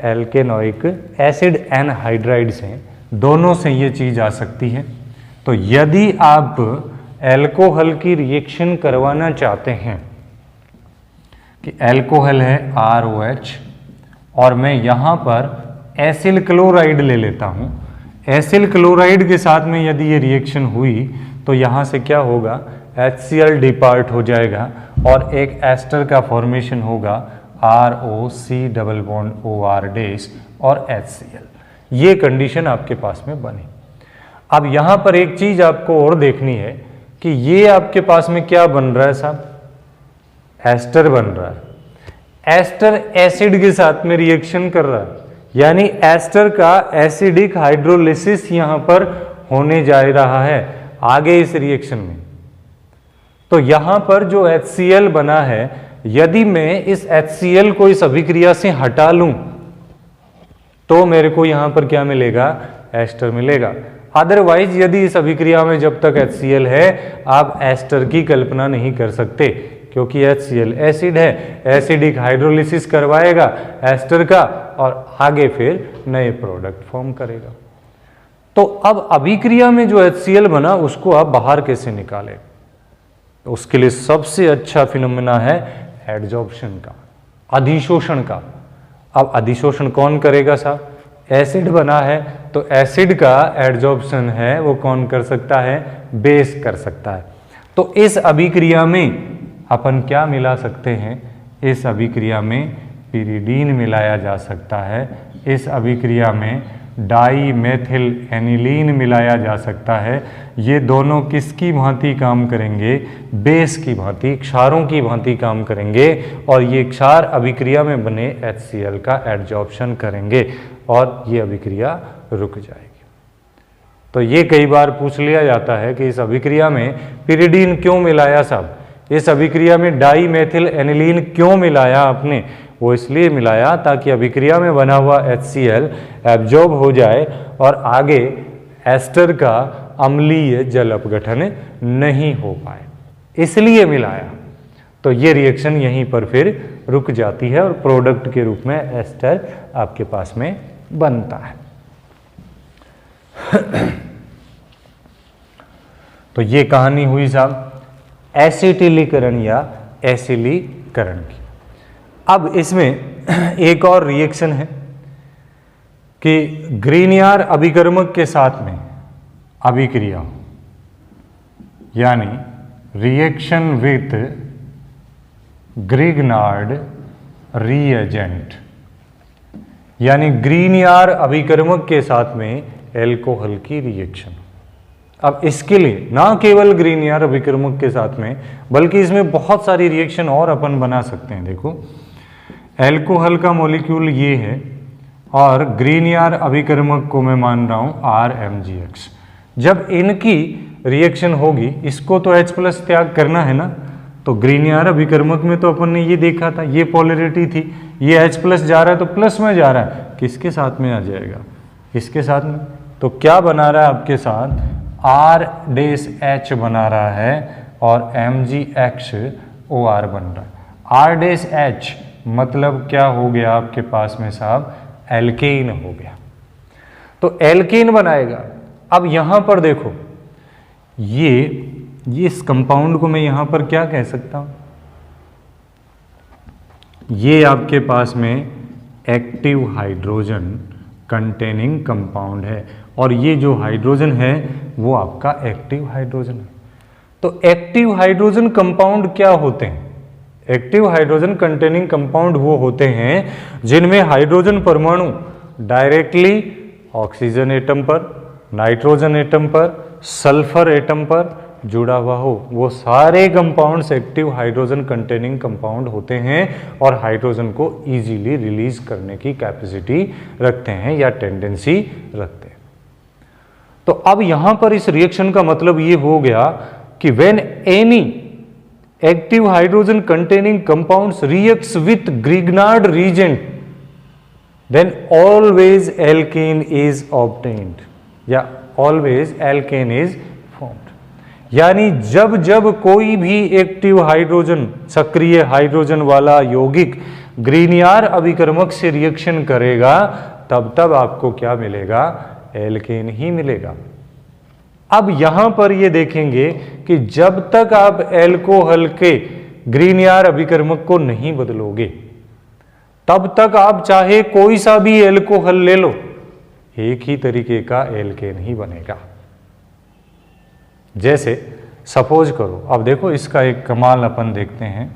एल्केनोइक एसिड एनहाइड्राइड से, दोनों से ये चीज आ सकती है। तो यदि आप एल्कोहल की रिएक्शन करवाना चाहते हैं कि एल्कोहल है ROH और मैं यहाँ पर एसिल क्लोराइड ले लेता हूँ, एसिल क्लोराइड के साथ में यदि ये रिएक्शन हुई तो यहाँ से क्या होगा, HCl डिपार्ट हो जाएगा और एक एस्टर का फॉर्मेशन होगा ROC⋯OR- और HCl। ये कंडीशन आपके पास में बनी। अब यहाँ पर एक चीज आपको और देखनी है कि ये आपके पास में क्या बन रहा है साहब, एस्टर बन रहा है। एस्टर एसिड के साथ में रिएक्शन कर रहा है, यानी एस्टर का एसिडिक हाइड्रोलिसिस यहाँ पर होने जा रहा है आगे इस रिएक्शन में। तो यहां पर जो HCl बना है, यदि मैं इस HCl को इस अभिक्रिया से हटा लूं तो मेरे को यहां पर क्या मिलेगा, एस्टर मिलेगा। अदरवाइज यदि इस अभिक्रिया में जब तक HCl है आप एस्टर की कल्पना नहीं कर सकते, क्योंकि HCl एसिड है, एसिडिक हाइड्रोलिसिस करवाएगा एस्टर का और आगे फिर नए प्रोडक्ट फॉर्म करेगा। तो अब अभिक्रिया में जो HCl बना उसको आप बाहर कैसे निकालें? उसके लिए सबसे अच्छा फिनोमेना है एडजॉर्प्शन का, अधिशोषण का। अब अधिशोषण कौन करेगा साहब? एसिड बना है तो एसिड का एडजॉर्प्शन है वो कौन कर सकता है? बेस कर सकता है। तो इस अभिक्रिया में अपन क्या मिला सकते हैं? इस अभिक्रिया में पिरिडीन मिलाया जा सकता है, इस अभिक्रिया में डाईमेथिल एनिलीन मिलाया जा सकता है। ये दोनों किसकी भांति काम करेंगे? बेस की भांति, क्षारों की भांति काम करेंगे और ये क्षार अभिक्रिया में बने HCl का एडजॉर्प्शन करेंगे और ये अभिक्रिया रुक जाएगी। तो ये कई बार पूछ लिया जाता है कि इस अभिक्रिया में पिरिडीन क्यों मिलाया साहब? इस अभिक्रिया में डाईमेथिल एनिलीन क्यों मिलाया आपने? वो इसलिए मिलाया ताकि अभिक्रिया में बना हुआ HCl एब्जॉर्ब हो जाए और आगे एस्टर का अम्लीय जल अपघटन नहीं हो पाए, इसलिए मिलाया। तो ये रिएक्शन यहीं पर फिर रुक जाती है और प्रोडक्ट के रूप में एस्टर आपके पास में बनता है। तो ये कहानी हुई साहब एसिटिलीकरण या एसिलीकरण की। अब इसमें एक और रिएक्शन है कि ग्रीनियर अभिकर्मक के साथ में अभिक्रिया, यानी रिएक्शन विथ ग्रिग्नार्ड रिएजेंट, यानी ग्रीनियर अभिकर्मक के साथ में एल्कोहल की रिएक्शन। अब इसके लिए ना केवल ग्रीनियर अभिकर्मक के साथ में बल्कि इसमें बहुत सारी रिएक्शन और अपन बना सकते हैं। देखो एल्कोहल का मॉलिक्यूल ये है और ग्रीनियर अभिकर्मक को मैं मान रहा हूं RMgX। जब इनकी रिएक्शन होगी, इसको तो H+ त्याग करना है ना, तो ग्रीनियर अभिकर्मक में तो अपन ने ये देखा था, ये पोलैरिटी थी, ये H+ जा रहा है तो प्लस में जा रहा है, किसके साथ में आ जाएगा? इसके साथ में। तो क्या बना रहा है आपके साथ? R-H बना रहा है और MgXOR बन रहा है। R-H मतलब क्या हो गया आपके पास में साहब? एल्केन हो गया। तो एल्केन बनाएगा। अब यहां पर देखो ये इस कंपाउंड को मैं यहां पर क्या कह सकता हूं? ये आपके पास में एक्टिव हाइड्रोजन कंटेनिंग कंपाउंड है और ये जो हाइड्रोजन है वो आपका एक्टिव हाइड्रोजन है। तो एक्टिव हाइड्रोजन कंपाउंड क्या होते हैं? एक्टिव हाइड्रोजन कंटेनिंग कंपाउंड वो होते हैं जिनमें हाइड्रोजन परमाणु डायरेक्टली ऑक्सीजन एटम पर, नाइट्रोजन एटम पर, सल्फर एटम पर जुड़ा हुआ हो। वो सारे compounds active hydrogen containing compound होते हैं और हाइड्रोजन को इजीली रिलीज करने की कैपेसिटी रखते हैं या टेंडेंसी रखते हैं। तो अब यहां पर इस रिएक्शन का मतलब ये हो गया कि when any active hydrogen containing compounds reacts with Grignard reagent, then always alkane is obtained या always alkane is formed। यानी जब जब कोई भी एक्टिव हाइड्रोजन, सक्रिय हाइड्रोजन वाला यौगिक ग्रीनियर अभिकर्मक से रिएक्शन करेगा तब तब आपको क्या मिलेगा? एल्केन ही मिलेगा। अब यहां पर ये देखेंगे कि जब तक आप एल्कोहल के ग्रीनियर अभिकर्मक को नहीं बदलोगे तब तक आप चाहे कोई सा भी एल्कोहल ले लो, एक ही तरीके का एल्केन ही बनेगा। जैसे सपोज करो, अब देखो इसका एक कमाल अपन देखते हैं।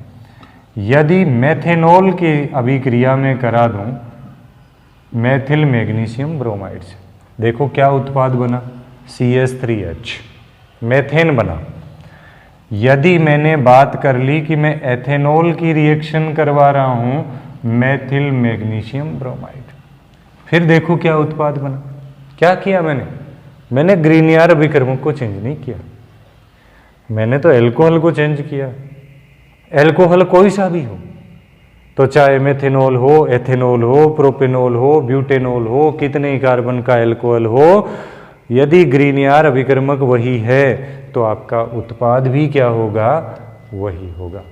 यदि मेथेनॉल की अभिक्रिया में करा दूं मेथिल मैग्नीशियम ब्रोमाइड से, देखो क्या उत्पाद बना? CH3H, मेथेन बना। यदि मैंने बात कर ली कि मैं एथेनॉल की रिएक्शन करवा रहा हूं मेथिल मैग्नीशियम ब्रोमाइड, फिर देखो क्या उत्पाद बना। क्या किया मैंने ग्रीनियर अभिकर्मक को चेंज नहीं किया। मैंने तो एल्कोहल को चेंज किया। एल्कोहल कोई सा भी हो, तो चाहे मेथेनॉल हो, एथेनॉल हो, प्रोपेनॉल हो, ब्यूटेनॉल हो, कितने ही कार्बन का एल्कोहल हो, यदि ग्रीनियर अभिकर्मक वही है तो आपका उत्पाद भी क्या होगा, वही होगा,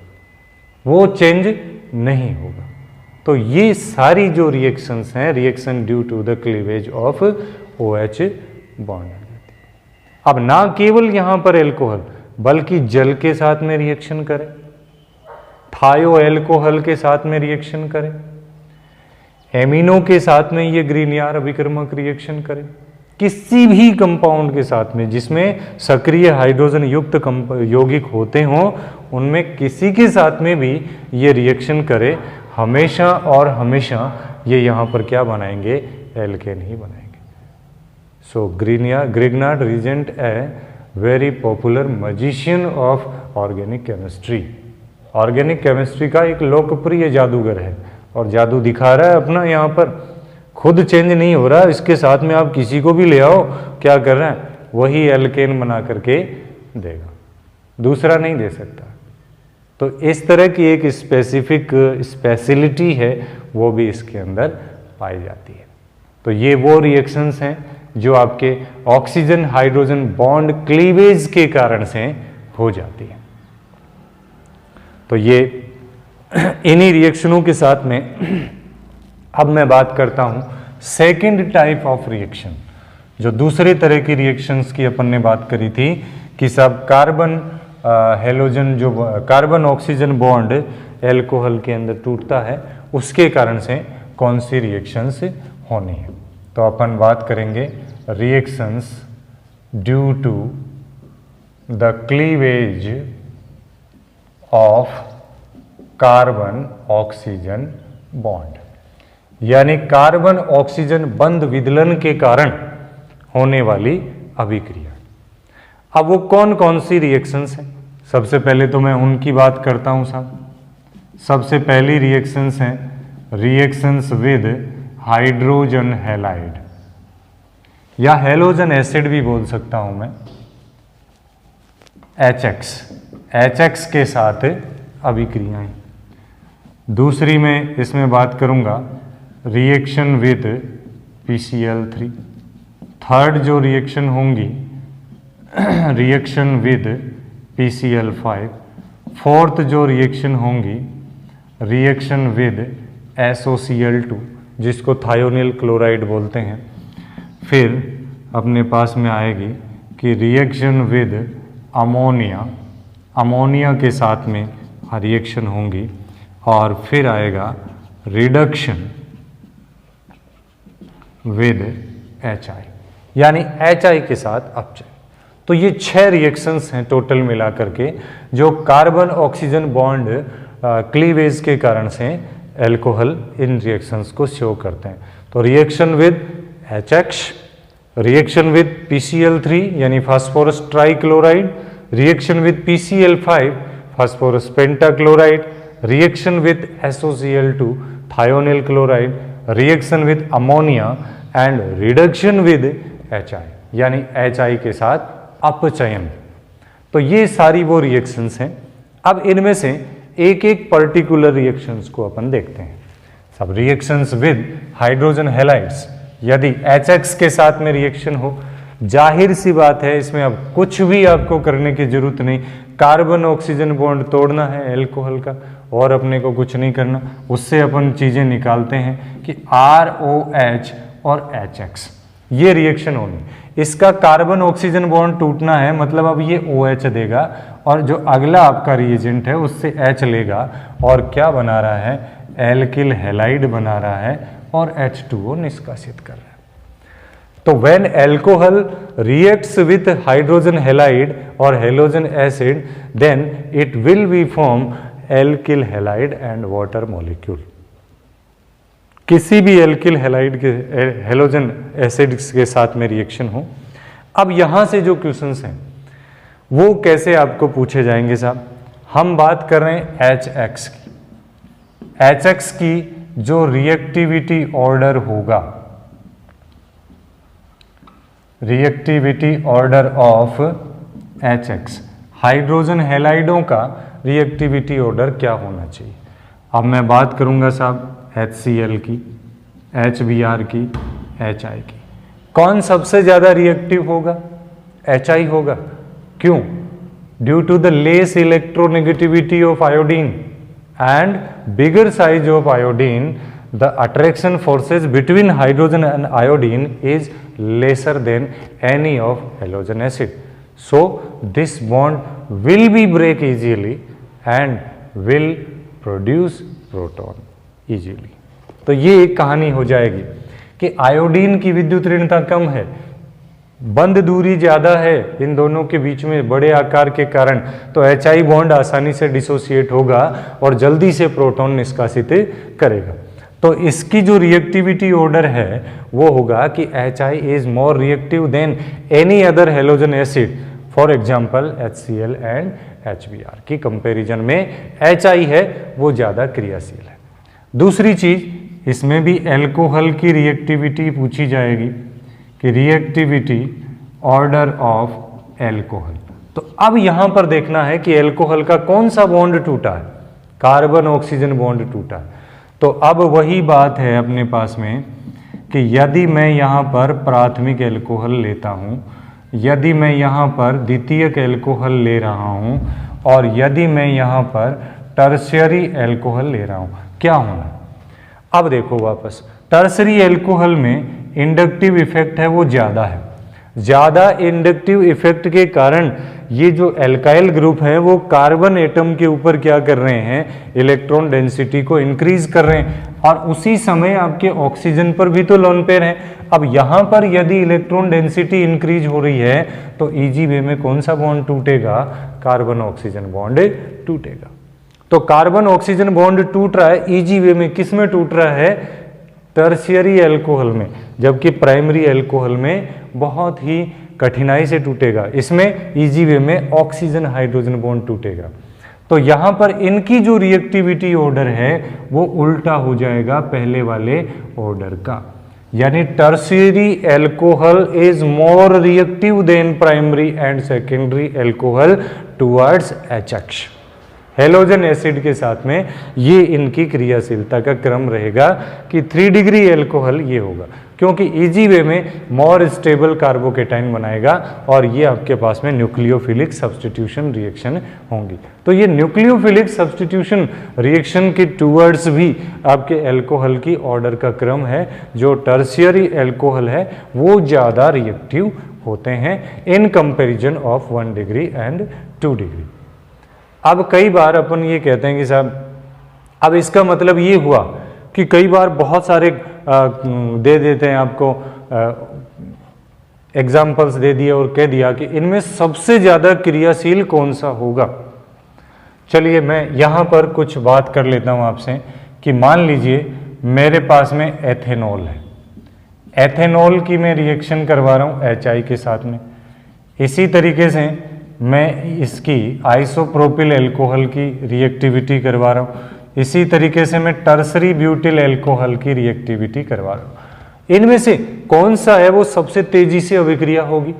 वो चेंज नहीं होगा। तो ये सारी जो रिएक्शंस हैं, reaction due to the cleavage of OH bond. अब ना केवल यहां पर एल्कोहल बल्कि जल के साथ में रिएक्शन करें, थायो एल्कोहल के साथ में रिएक्शन करें, एमिनो के साथ में ये ग्रीनियर अभिकर्मक रिएक्शन करें, किसी भी कंपाउंड के साथ में जिसमें सक्रिय हाइड्रोजन युक्त यौगिक होते हों, उनमें किसी के साथ में भी ये रिएक्शन करे, हमेशा और हमेशा ये यहाँ पर क्या बनाएंगे, एल्केन ही बनाएंगे। So Grignard reagent a very popular magician of organic chemistry. Organic chemistry का एक लोकप्रिय जादूगर है और जादू दिखा रहा है अपना, यहाँ पर खुद चेंज नहीं हो रहा, इसके साथ में आप किसी को भी ले आओ, क्या कर रहे हैं, वही एल्केन बना करके देगा, दूसरा नहीं दे सकता। तो इस तरह की एक स्पेसिफिक स्पेशलिटी है, वो भी इसके अंदर पाई जाती है। तो ये वो रिएक्शंस हैं जो आपके ऑक्सीजन हाइड्रोजन बॉन्ड क्लीवेज के कारण से हो जाती है। तो ये इन्हीं रिएक्शनों के साथ में अब मैं बात करता हूं सेकेंड टाइप ऑफ रिएक्शन, जो दूसरे तरह की रिएक्शंस की अपन ने बात करी थी कि सब कार्बन हेलोजन जो कार्बन ऑक्सीजन बॉन्ड एल्कोहल के अंदर टूटता है, उसके कारण से कौन सी रिएक्शंस होनी है। तो अपन बात करेंगे reactions due to the cleavage of carbon oxygen bond, यानी कार्बन ऑक्सीजन बंध विदलन के कारण होने वाली अभिक्रिया। अब वो कौन कौन सी रिएक्शंस हैं, सबसे पहले तो मैं उनकी बात करता हूं साहब। सबसे पहली रिएक्शंस हैं रिएक्शंस विद हाइड्रोजन हैलाइड, या हेलोजन एसिड भी बोल सकता हूं मैं, HX के साथ अभिक्रियाएं। दूसरी में इसमें बात करूंगा रिएक्शन विद PCl3। थर्ड जो रिएक्शन होंगी रिएक्शन विद PCl5। फोर्थ जो रिएक्शन होंगी रिएक्शन विद SOCl2, जिसको थायोनिल क्लोराइड बोलते हैं। फिर अपने पास में आएगी कि रिएक्शन विद अमोनिया, अमोनिया के साथ में रिएक्शन होंगी। और फिर आएगा रिडक्शन विद HI, यानी HI के साथ अपचय। तो ये 6 रिएक्शंस हैं टोटल मिला करके, जो कार्बन ऑक्सीजन बॉन्ड क्लीवेज के कारण से एल्कोहल इन रिएक्शंस को शो करते हैं। तो reaction with HX, reaction with PCl3 यानी phosphorus trichloride, reaction with PCl5 phosphorus pentachloride, reaction with SOCl2 thionyl chloride, reaction with ammonia and reduction with HI, यानी HI के साथ अपचयन। तो ये सारी वो रिएक्शंस हैं। अब इनमें से एक एक पर्टिकुलर रिएक्शंस को अपन देखते हैं। सब रिएक्शंस विद हाइड्रोजन हैलाइड्स, यदि HX के साथ में रिएक्शन हो, जाहिर सी बात है इसमें अब कुछ भी आपको करने की जरूरत नहीं, कार्बन ऑक्सीजन बॉन्ड तोड़ना है एल्कोहल का और अपने को कुछ नहीं करना। उससे अपन चीजें निकालते हैं कि ROH और HX, ये रिएक्शन होनी। इसका कार्बन ऑक्सीजन बॉन्ड टूटना है, मतलब अब ये OH देगा और जो अगला आपका रिएजेंट है उससे H लेगा और क्या बना रहा है, एल्किल हैलाइड बना रहा है और H2O निष्कासित कर रहा है। तो when alcohol reacts with hydrogen halide और halogen acid, then it will be form alkyl halide and water molecule. किसी भी एल्किल हैलाइड के हेलोजन एसिड के साथ में रिएक्शन हो। अब यहां से जो क्वेश्चंस हैं वो कैसे आपको पूछे जाएंगे साहब, हम बात कर रहे हैं HX की। HX की जो रिएक्टिविटी ऑर्डर होगा, reactivity order of HX hydrogen हैलाइडों का रिएक्टिविटी ऑर्डर क्या होना चाहिए। अब मैं बात करूंगा साहब HCl की, HBr की, HI की। कौन सबसे ज़्यादा रिएक्टिव होगा? HI होगा। क्यों? Due to the less electronegativity of iodine and bigger size of iodine, the attraction forces between hydrogen and iodine is lesser than any of halogen acid. So this bond will be break easily and will produce proton easily. तो ये एक कहानी हो जाएगी कि iodine की विद्युत ऋणता कम है, बंद दूरी ज़्यादा है इन दोनों के बीच में बड़े आकार के कारण, तो HI बॉन्ड आसानी से डिसोसिएट होगा और जल्दी से प्रोटॉन निष्कासित करेगा। तो इसकी जो रिएक्टिविटी ऑर्डर है वो होगा कि HI is more reactive then any other halogen acid, for example HCl and HBr की कंपैरिजन में HI है वो ज़्यादा क्रियाशील है। दूसरी चीज, इसमें भी एल्कोहल की रिएक्टिविटी पूछी जाएगी कि रिएक्टिविटी ऑर्डर ऑफ एल्कोहल। तो अब यहां पर देखना है कि एल्कोहल का कौन सा बॉन्ड टूटा है, कार्बन ऑक्सीजन बॉन्ड टूटा है। तो अब वही बात है अपने पास में कि यदि मैं यहाँ पर प्राथमिक एल्कोहल लेता हूँ, यदि मैं यहाँ पर द्वितीयक एल्कोहल ले रहा हूँ और यदि मैं यहाँ पर टर्शियरी एल्कोहल ले रहा हूँ, क्या होना? अब देखो वापस, टर्शियरी एल्कोहल में इंडक्टिव इफेक्ट है वो ज़्यादा है। ज़्यादा इंडक्टिव इफेक्ट के कारण ये जो एल्काइल ग्रुप है वो कार्बन एटम के ऊपर क्या कर रहे हैं, इलेक्ट्रॉन डेंसिटी को इंक्रीज कर रहे हैं और उसी समय आपके ऑक्सीजन पर भी तो लोन पेयर है। अब यहाँ पर यदि इलेक्ट्रॉन डेंसिटी इंक्रीज हो रही है तो इजी वे में कौन सा बॉन्ड टूटेगा? कार्बन ऑक्सीजन बॉन्ड टूटेगा। तो कार्बन ऑक्सीजन बॉन्ड टूट रहा है इजी वे में, किस में टूट रहा है? टर्शियरी एल्कोहल में, जबकि प्राइमरी एल्कोहल में बहुत ही कठिनाई से टूटेगा। इसमें इजी वे में ऑक्सीजन हाइड्रोजन बॉन्ड टूटेगा। तो यहाँ पर इनकी जो रिएक्टिविटी ऑर्डर है वो उल्टा हो जाएगा पहले वाले ऑर्डर का, यानी tertiary alcohol is more reactive then primary and secondary alcohol towards HH। Halogen acid के साथ में ये इनकी क्रियाशीलता का क्रम रहेगा कि 3 डिग्री एल्कोहल ये होगा, क्योंकि इजी वे में मोर स्टेबल कार्बोकेटाइन बनाएगा और ये आपके पास में न्यूक्लियोफिलिक सब्स्टिट्यूशन रिएक्शन होंगी। तो ये न्यूक्लियोफिलिक सब्स्टिट्यूशन रिएक्शन के टूवर्ड्स भी आपके एल्कोहल की ऑर्डर का क्रम है। जो टर्शियरी एल्कोहल है वो ज़्यादा रिएक्टिव होते हैं in comparison of 1 degree and 2 degree. अब कई बार अपन ये कहते हैं कि साहब, अब इसका मतलब ये हुआ कि कई बार बहुत सारे दे देते हैं आपको एग्जाम्पल्स दे दिए और कह दिया कि इनमें सबसे ज़्यादा क्रियाशील कौन सा होगा। चलिए मैं यहाँ पर कुछ बात कर लेता हूँ आपसे कि मान लीजिए मेरे पास में एथेनॉल है, एथेनॉल की मैं रिएक्शन करवा रहा हूँ HI के साथ में। इसी तरीके से मैं इसकी आइसोप्रोपिल एल्कोहल की रिएक्टिविटी करवा रहा हूँ, इसी तरीके से मैं टर्शरी ब्यूटिल एल्कोहल की रिएक्टिविटी करवा रहा हूँ। इनमें से कौन सा है वो सबसे तेजी से अभिक्रिया होगी?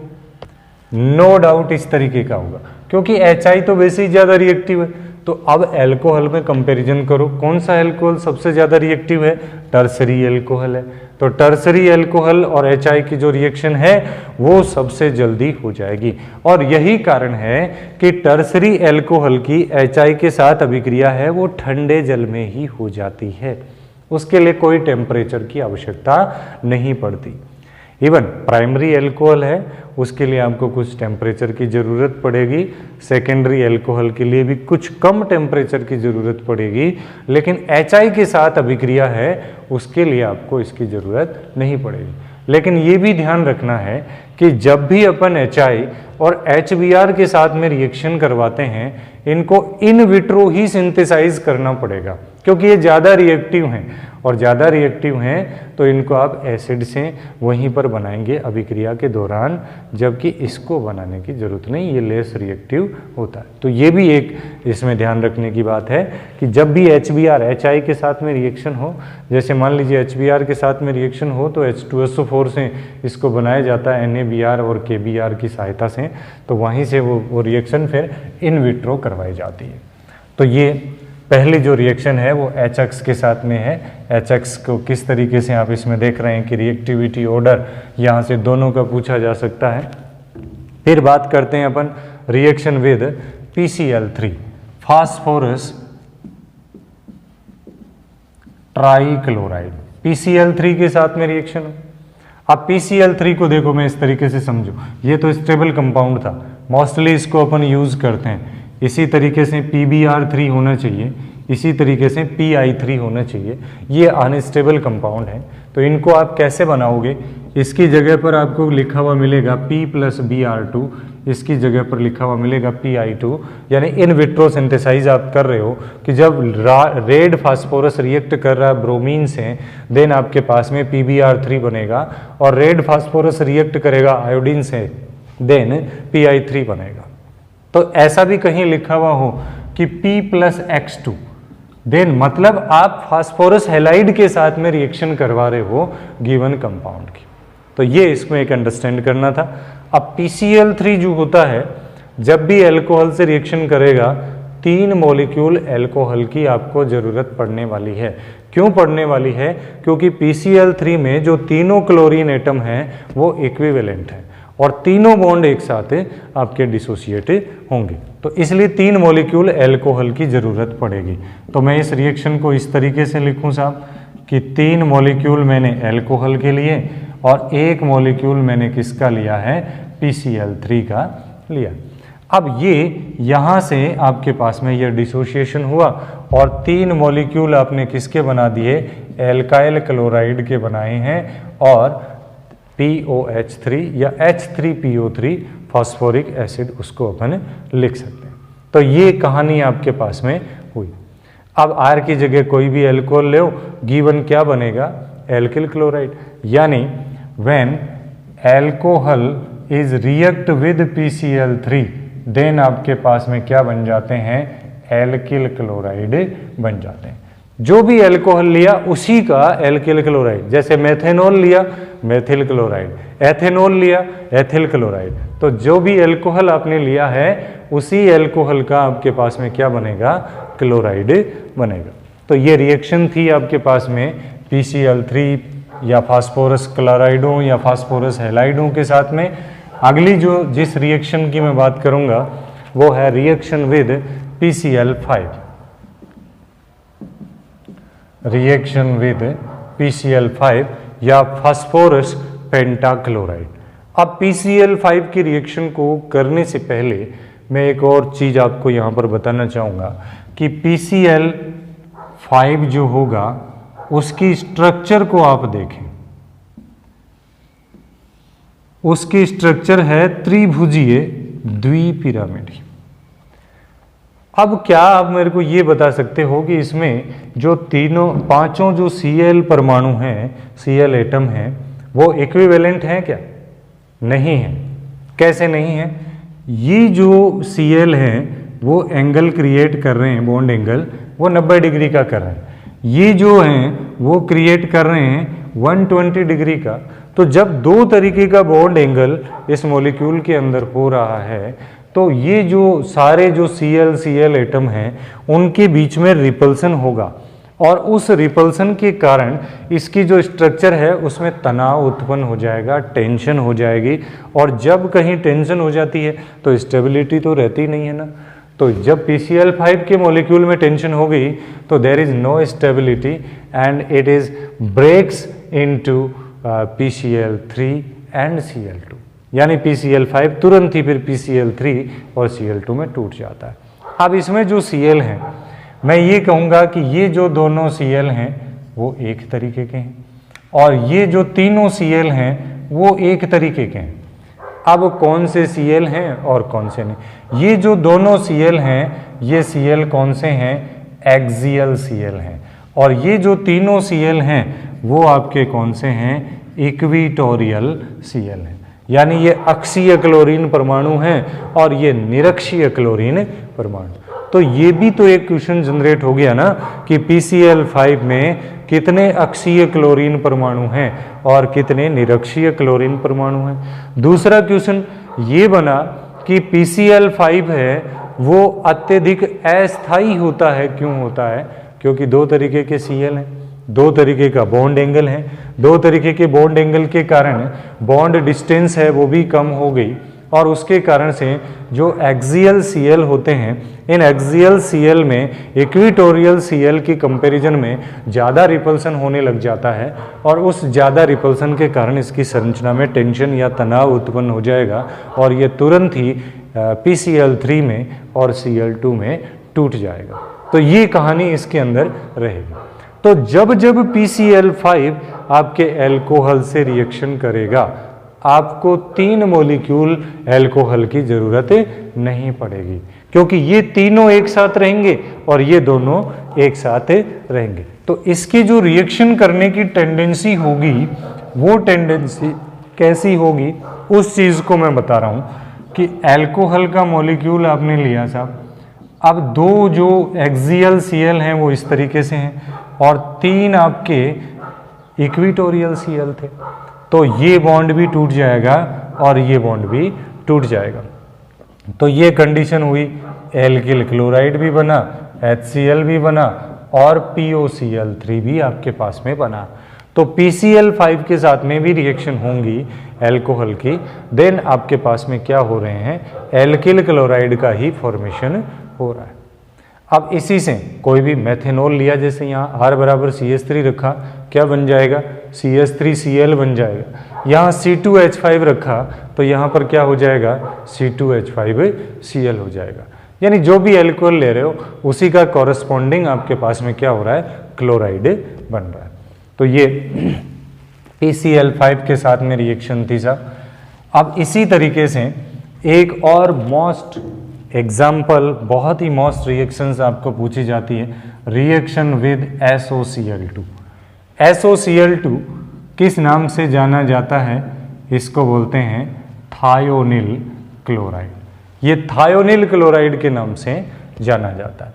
नो डाउट इस तरीके का होगा, क्योंकि HI तो वैसे ही ज़्यादा रिएक्टिव है। तो अब एल्कोहल में कंपैरिजन करो, कौन सा एल्कोहल सबसे ज़्यादा रिएक्टिव है? टर्शरी एल्कोहल है। तो टर्शरी एल्कोहल और HI की जो रिएक्शन है वो सबसे जल्दी हो जाएगी और यही कारण है कि टर्शरी एल्कोहल की HI के साथ अभिक्रिया है वो ठंडे जल में ही हो जाती है, उसके लिए कोई टेम्परेचर की आवश्यकता नहीं पड़ती। इवन प्राइमरी एल्कोहल है उसके लिए आपको कुछ टेम्परेचर की ज़रूरत पड़ेगी, सेकेंडरी एल्कोहल के लिए भी कुछ कम टेम्परेचर की ज़रूरत पड़ेगी, लेकिन HI के साथ अभिक्रिया है उसके लिए आपको इसकी ज़रूरत नहीं पड़ेगी। लेकिन ये भी ध्यान रखना है कि जब भी अपन HI और HBr के साथ में रिएक्शन करवाते हैं इनको इन विट्रो ही सिंथेसाइज करना पड़ेगा। क्योंकि ये ज़्यादा रिएक्टिव हैं, और ज़्यादा रिएक्टिव हैं तो इनको आप एसिड से वहीं पर बनाएंगे अभिक्रिया के दौरान, जबकि इसको बनाने की ज़रूरत नहीं, ये लेस रिएक्टिव होता है। तो ये भी एक इसमें ध्यान रखने की बात है कि जब भी HBr HI के साथ में रिएक्शन हो, जैसे मान लीजिए HBr के साथ में रिएक्शन हो तो H2SO4 से इसको बनाया जाता है NaBr और KBr की सहायता से, तो वहीं से वो रिएक्शन फिर इन विट्रो करवाई जाती है। तो ये पहली जो रिएक्शन है वो HX के साथ में है। HX को किस तरीके से आप इसमें देख रहे हैं कि रिएक्टिविटी ऑर्डर यहाँ से दोनों का पूछा जा सकता है। फिर बात करते हैं अपन reaction with PCl3, phosphorus trichloride. PCl3 के साथ में रिएक्शन हो। अब PCl3 को देखो, मैं इस तरीके से समझो, ये तो स्टेबल कंपाउंड था, मोस्टली इसको अपन यूज़ करते हैं। इसी तरीके से PbR3 होना चाहिए, इसी तरीके से Pi3 होना चाहिए। ये अनस्टेबल कंपाउंड है, तो इनको आप कैसे बनाओगे? इसकी जगह पर आपको लिखा हुआ मिलेगा P+Br2, इसकी जगह पर लिखा हुआ मिलेगा Pi2, यानी इन विट्रो सिंथेसाइज आप कर रहे हो कि जब रेड फास्फोरस रिएक्ट कर रहा है ब्रोमीन से, देन आपके पास में PbR3 बनेगा, और रेड फास्फोरस रिएक्ट करेगा आयोडीन से, देन Pi3 बनेगा। तो ऐसा भी कहीं लिखा हुआ हो कि P+X2, देन मतलब आप फास्फोरस हैलाइड के साथ में रिएक्शन करवा रहे हो गिवन कंपाउंड की। तो ये इसमें एक अंडरस्टैंड करना था। अब PCl3 जो होता है, जब भी अल्कोहल से रिएक्शन करेगा, 3 मॉलिक्यूल अल्कोहल की आपको ज़रूरत पड़ने वाली है। क्यों पड़ने वाली है? क्योंकि PCl3 में जो तीनों क्लोरीन एटम हैं वो इक्विवेलेंट हैं, और तीनों बॉन्ड एक साथ आपके डिसोसिएट होंगे, तो इसलिए 3 मॉलिक्यूल अल्कोहल की ज़रूरत पड़ेगी। तो मैं इस रिएक्शन को इस तरीके से लिखूं साहब कि 3 मॉलिक्यूल मैंने अल्कोहल के लिए और 1 मॉलिक्यूल मैंने किसका लिया है? PCl3 का लिया। अब ये यहाँ से आपके पास में ये डिसोसिएशन हुआ, और 3 मॉलिक्यूल आपने किसके बना दिए? एल्काइल क्लोराइड के बनाए हैं, और POH3 या H3PO3 फॉस्फोरिक एसिड उसको अपन लिख सकते हैं। तो ये कहानी आपके पास में हुई। अब R की जगह कोई भी अल्कोहल ले, गिवन क्या बनेगा? Alkyl chloride. यानी when alcohol is react with PCl3, then आपके पास में क्या बन जाते हैं? एल्किल क्लोराइड बन जाते हैं। जो भी अल्कोहल लिया उसी का एल्किल क्लोराइड, जैसे मेथेनॉल लिया मेथिल क्लोराइड, एथेनॉल लिया एथिल क्लोराइड, तो जो भी अल्कोहल आपने लिया है उसी अल्कोहल का आपके पास में क्या बनेगा? क्लोराइड बनेगा। तो ये रिएक्शन थी आपके पास में PCl3 या फास्फोरस क्लोराइडों या फास्फोरस हैलाइडों के साथ में। अगली जो जिस रिएक्शन की मैं बात करूंगा वो है reaction with PCl5। Reaction with PCl5 या फास्फोरस पेंटाक्लोराइड। अब PCl5 की रिएक्शन को करने से पहले मैं एक और चीज़ आपको यहाँ पर बताना चाहूँगा कि PCl5 जो होगा उसकी स्ट्रक्चर को आप देखें। उसकी स्ट्रक्चर है त्रिभुजीय द्विपिरामिडी। अब क्या आप मेरे को ये बता सकते हो कि इसमें जो पांचों जो Cl परमाणु हैं, Cl एटम हैं, वो इक्विवेलेंट हैं क्या? नहीं है। कैसे नहीं है? ये जो Cl हैं वो एंगल क्रिएट कर रहे हैं, बॉन्ड एंगल वो 90 डिग्री का कर रहे हैं। ये जो हैं वो क्रिएट कर रहे हैं 120 डिग्री का। तो जब 2 तरीके का बॉन्ड एंगल इस मॉलिक्यूल के अंदर हो रहा है, तो ये जो सारे जो Cl एटम हैं उनके बीच में रिपल्सन होगा, और उस रिपल्सन के कारण इसकी जो स्ट्रक्चर है उसमें तनाव उत्पन्न हो जाएगा, टेंशन हो जाएगी, और जब कहीं टेंशन हो जाती है तो स्टेबिलिटी तो रहती नहीं है ना। तो जब PCl5 के मॉलिक्यूल में टेंशन हो गई तो there is no stability and it is breaks into PCl3 and Cl2, यानी PCl5 तुरंत ही फिर PCl3 और Cl2 में टूट जाता है। अब इसमें जो Cl हैं, मैं ये कहूँगा कि ये जो दोनों Cl हैं वो एक तरीके के हैं, और ये जो तीनों Cl हैं वो एक तरीके के हैं। अब कौन से Cl हैं और कौन से नहीं? ये जो दोनों Cl हैं ये Cl कौन से हैं? एक्सियल Cl हैं, और ये जो तीनों Cl हैं वो आपके कौन से हैं, इक्विटोरियल Cl हैं, यानी ये अक्षीय क्लोरीन परमाणु हैं और ये निरक्षीय क्लोरीन परमाणु। तो ये भी तो एक क्वेश्चन जनरेट हो गया ना कि PCl5 में कितने अक्षीय क्लोरीन परमाणु हैं और कितने निरक्षीय क्लोरीन परमाणु हैं। दूसरा क्वेश्चन ये बना कि PCl5 है वो अत्यधिक अस्थायी होता है, क्यों होता है, क्योंकि दो तरीके के Cl हैं, दो तरीके का बॉन्ड एंगल है, दो तरीके के बॉन्ड एंगल के कारण बॉन्ड डिस्टेंस है वो भी कम हो गई, और उसके कारण से जो एक्सियल Cl होते हैं, इन एक्सियल Cl में इक्विटोरियल Cl की कंपैरिजन में ज़्यादा रिपल्सन होने लग जाता है, और उस ज़्यादा रिपल्सन के कारण इसकी संरचना में टेंशन या तनाव उत्पन्न हो जाएगा और ये तुरंत ही PCl3 में और Cl2 में टूट जाएगा। तो ये कहानी इसके अंदर रहेगी। तो जब जब PCl5 आपके एल्कोहल से रिएक्शन करेगा, आपको 3 मॉलिक्यूल एल्कोहल की ज़रूरत नहीं पड़ेगी, क्योंकि ये तीनों एक साथ रहेंगे और ये दोनों एक साथ रहेंगे। तो इसकी जो रिएक्शन करने की टेंडेंसी होगी, वो टेंडेंसी कैसी होगी, उस चीज़ को मैं बता रहा हूँ कि एल्कोहल का मॉलिक्यूल आपने लिया साहब, अब 2 जो एक्सियल Cl हैं वो इस तरीके से हैं और 3 आपके इक्विटोरियल Cl थे, तो ये बॉन्ड भी टूट जाएगा और ये बॉन्ड भी टूट जाएगा। तो ये कंडीशन हुई, एल्किल क्लोराइड भी बना, HCl भी बना और POCl3 भी आपके पास में बना। तो PCl5 के साथ में भी रिएक्शन होंगी एल्कोहल की, देन आपके पास में क्या हो रहे हैं, एल्किल क्लोराइड का ही फॉर्मेशन हो रहा है। अब इसी से कोई भी मेथेनॉल लिया, जैसे यहाँ R बराबर CH3 रखा, क्या बन जाएगा, CH3Cl बन जाएगा। यहाँ C2H5 रखा तो यहाँ पर क्या हो जाएगा, C2H5Cl हो जाएगा। यानी जो भी एल्कोहल ले रहे हो उसी का कॉरस्पॉन्डिंग आपके पास में क्या हो रहा है, क्लोराइड बन रहा है। तो ये PCl5 के साथ में रिएक्शन थी साहब। अब इसी तरीके से एक और मोस्ट एग्जाम्पल, बहुत ही मोस्ट रिएक्शंस आपको पूछी जाती है, रिएक्शन विद SOCl2। SOCl2 किस नाम से जाना जाता है, इसको बोलते हैं थायोनिल क्लोराइड। ये थायोनिल क्लोराइड के नाम से जाना जाता है।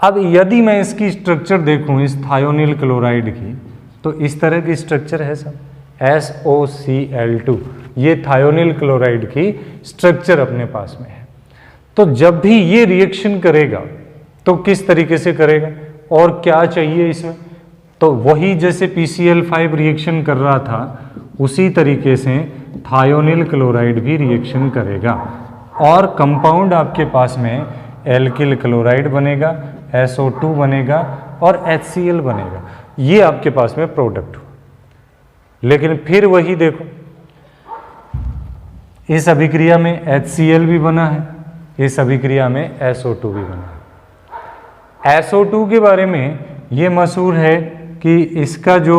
अब यदि मैं इसकी स्ट्रक्चर देखूं इस थायोनिल क्लोराइड की, तो इस तरह की स्ट्रक्चर है सब, SOCl2, ये थायोनिल क्लोराइड की स्ट्रक्चर अपने पास में है। तो जब भी ये रिएक्शन करेगा तो किस तरीके से करेगा और क्या चाहिए इसमें, तो वही जैसे PCl5 रिएक्शन कर रहा था उसी तरीके से थायोनिल क्लोराइड भी रिएक्शन करेगा और कंपाउंड आपके पास में एल्किल क्लोराइड बनेगा, SO2 बनेगा और HCl बनेगा। ये आपके पास में प्रोडक्ट हो। लेकिन फिर वही देखो, इस अभिक्रिया में HCl भी बना है, इस अभिक्रिया में SO2 भी बना है। SO2 के बारे में ये मशहूर है कि इसका जो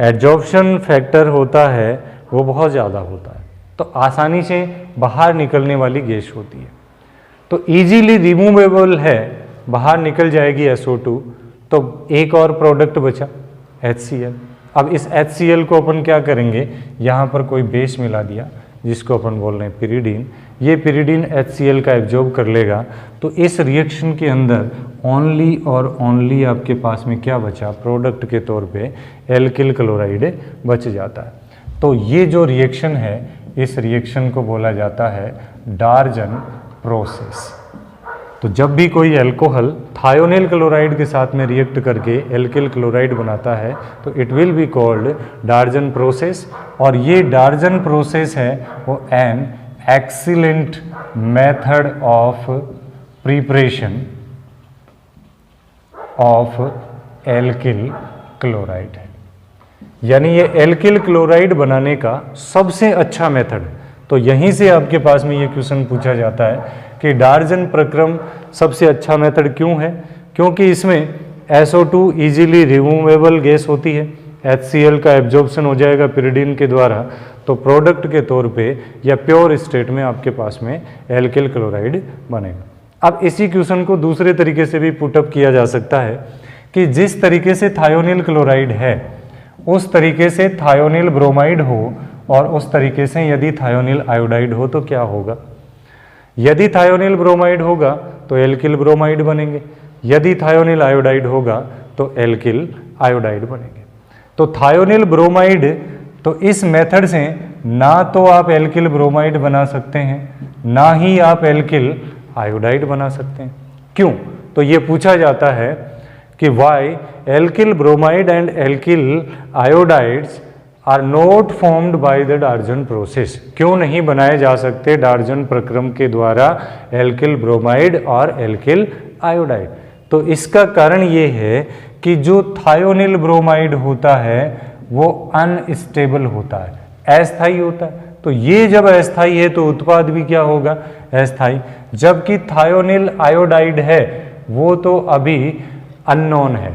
एब्जॉर्प्शन फैक्टर होता है वो बहुत ज़्यादा होता है, तो आसानी से बाहर निकलने वाली गैस होती है, तो इजीली रिमूवेबल है, बाहर निकल जाएगी SO2। तो एक और प्रोडक्ट बचा HCl। अब इस HCl को अपन क्या करेंगे, यहाँ पर कोई बेस मिला दिया जिसको अपन बोल रहे हैं पिरिडीन। ये पिरिडीन HCl का एब्जॉर्ब कर लेगा, तो इस रिएक्शन के अंदर ओनली और ओनली आपके पास में क्या बचा, प्रोडक्ट के तौर पे एल्किल क्लोराइड बच जाता है। तो ये जो रिएक्शन है, इस रिएक्शन को बोला जाता है डार्जन प्रोसेस। तो जब भी कोई एल्कोहल थायोनिल क्लोराइड के साथ में रिएक्ट करके एल्किल क्लोराइड बनाता है तो it will be called डार्जन process. और ये डार्जन प्रोसेस है वो an excellent method of preparation of alkyl chloride है, यानी ये एल्किल क्लोराइड बनाने का सबसे अच्छा मेथड है। तो यहीं से आपके पास में ये क्वेश्चन पूछा जाता है कि डार्जन प्रक्रम सबसे अच्छा मेथड क्यों है, क्योंकि इसमें SO2 इजीली रिमूवेबल गैस होती है, HCl का एब्जॉर्प्शन हो जाएगा पिरिडीन के द्वारा, तो प्रोडक्ट के तौर पे या प्योर स्टेट में आपके पास में एल्किल क्लोराइड बनेगा। अब इसी क्वेश्चन को दूसरे तरीके से भी पुटअप किया जा सकता है कि जिस तरीके से थायोनिल क्लोराइड है उस तरीके से थायोनिल ब्रोमाइड हो और उस तरीके से यदि थायोनिल आयोडाइड हो तो क्या होगा। यदि थायोनिल ब्रोमाइड होगा तो एल्किल ब्रोमाइड बनेंगे, यदि थायोनिल आयोडाइड होगा तो एल्किल आयोडाइड बनेंगे। तो थायोनिल ब्रोमाइड, तो इस मेथड से ना तो आप एल्किल ब्रोमाइड बना सकते हैं ना ही आप एल्किल आयोडाइड बना सकते हैं। क्यों? तो ये पूछा जाता है कि why alkyl bromide and alkyl iodides are not formed by the Darzens process. क्यों नहीं बनाए जा सकते डार्जन प्रक्रम के द्वारा एल्किल ब्रोमाइड और एल्किल आयोडाइड? तो इसका कारण ये है कि जो थायोनिल ब्रोमाइड होता है वो अनस्टेबल होता है, अस्थायी होता है। तो ये जब अस्थायी है तो उत्पाद भी क्या होगा? अस्थायी। जबकि थायोनिल आयोडाइड है वो तो अभी अननोन है,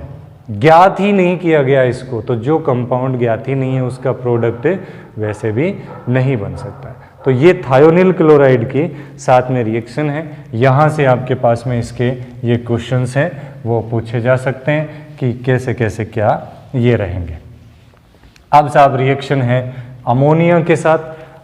ज्ञात ही नहीं किया गया इसको, तो जो कंपाउंड ज्ञात ही नहीं है उसका प्रोडक्ट वैसे भी नहीं बन सकता। तो ये थायोनिल क्लोराइड के साथ में रिएक्शन है। यहाँ से आपके पास में इसके ये क्वेश्चंस हैं वो पूछे जा सकते हैं कि कैसे कैसे क्या ये रहेंगे। अब साहब रिएक्शन है अमोनिया के साथ,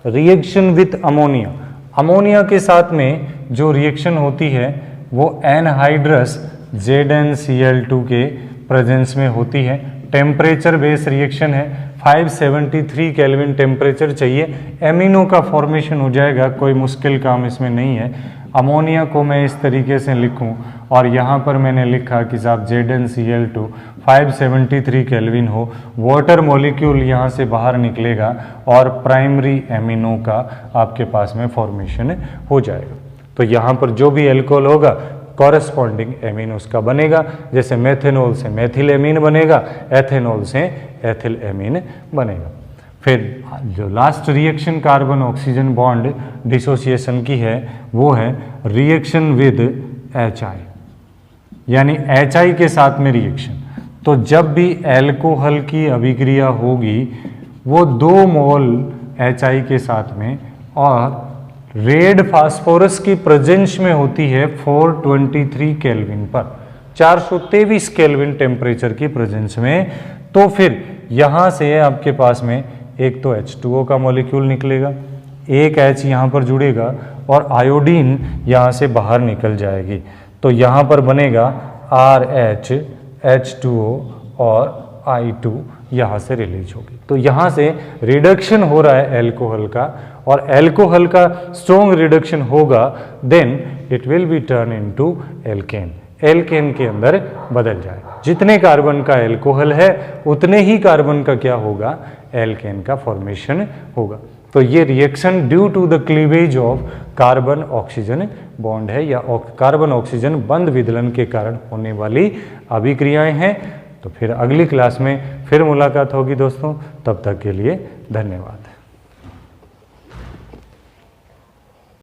रिएक्शन विथ अमोनिया। अमोनिया के साथ में जो रिएक्शन होती है वो एनहाइड्रस ZnCl2 के प्रेजेंस में होती है। टेम्परेचर बेस रिएक्शन है, 573 केल्विन टेम्परेचर चाहिए, एमिनो का फॉर्मेशन हो जाएगा, कोई मुश्किल काम इसमें नहीं है। अमोनिया को मैं इस तरीके से लिखूं और यहाँ पर मैंने लिखा कि साहब ZnCl2 573 केल्विन हो, वाटर मॉलिक्यूल यहाँ से बाहर निकलेगा और प्राइमरी एमिनो का आपके पास में फॉर्मेशन हो जाएगा। तो यहाँ पर जो भी एल्कोहल होगा कॉरेस्पॉन्डिंग एमीन उसका बनेगा, जैसे मेथेनॉल से मेथिल एमीन बनेगा, एथेनॉल से एथिल एमीन बनेगा। फिर जो last reaction carbon oxygen bond dissociation की है वो है रिएक्शन विद HI, यानी HI के साथ में रिएक्शन। तो जब भी एल्कोहल की अभिक्रिया होगी वो 2 मोल HI के साथ में और रेड फास्फोरस की प्रेजेंस में होती है 423 केल्विन पर, 423 केल्विन टेम्परेचर की प्रेजेंस में। तो फिर यहाँ से आपके पास में एक तो H2O का मॉलिक्यूल निकलेगा, एक H यहाँ पर जुड़ेगा और आयोडीन यहाँ से बाहर निकल जाएगी। तो यहाँ पर बनेगा RH, H2O और I2 यहाँ से रिलीज होगी। तो यहाँ से रिडक्शन हो रहा है एल्कोहल का, और एल्कोहल का स्ट्रॉन्ग रिडक्शन होगा then it will be turn into alkane, alkane के अंदर बदल जाएगा। जितने कार्बन का एल्कोहल है उतने ही कार्बन का क्या होगा? एल्केन का फॉर्मेशन होगा। तो ये reaction due to the cleavage of carbon oxygen bond है या कार्बन ऑक्सीजन बंध विदलन के कारण होने वाली अभिक्रियाएं हैं। तो फिर अगली क्लास में फिर मुलाकात होगी दोस्तों, तब तक के लिए धन्यवाद।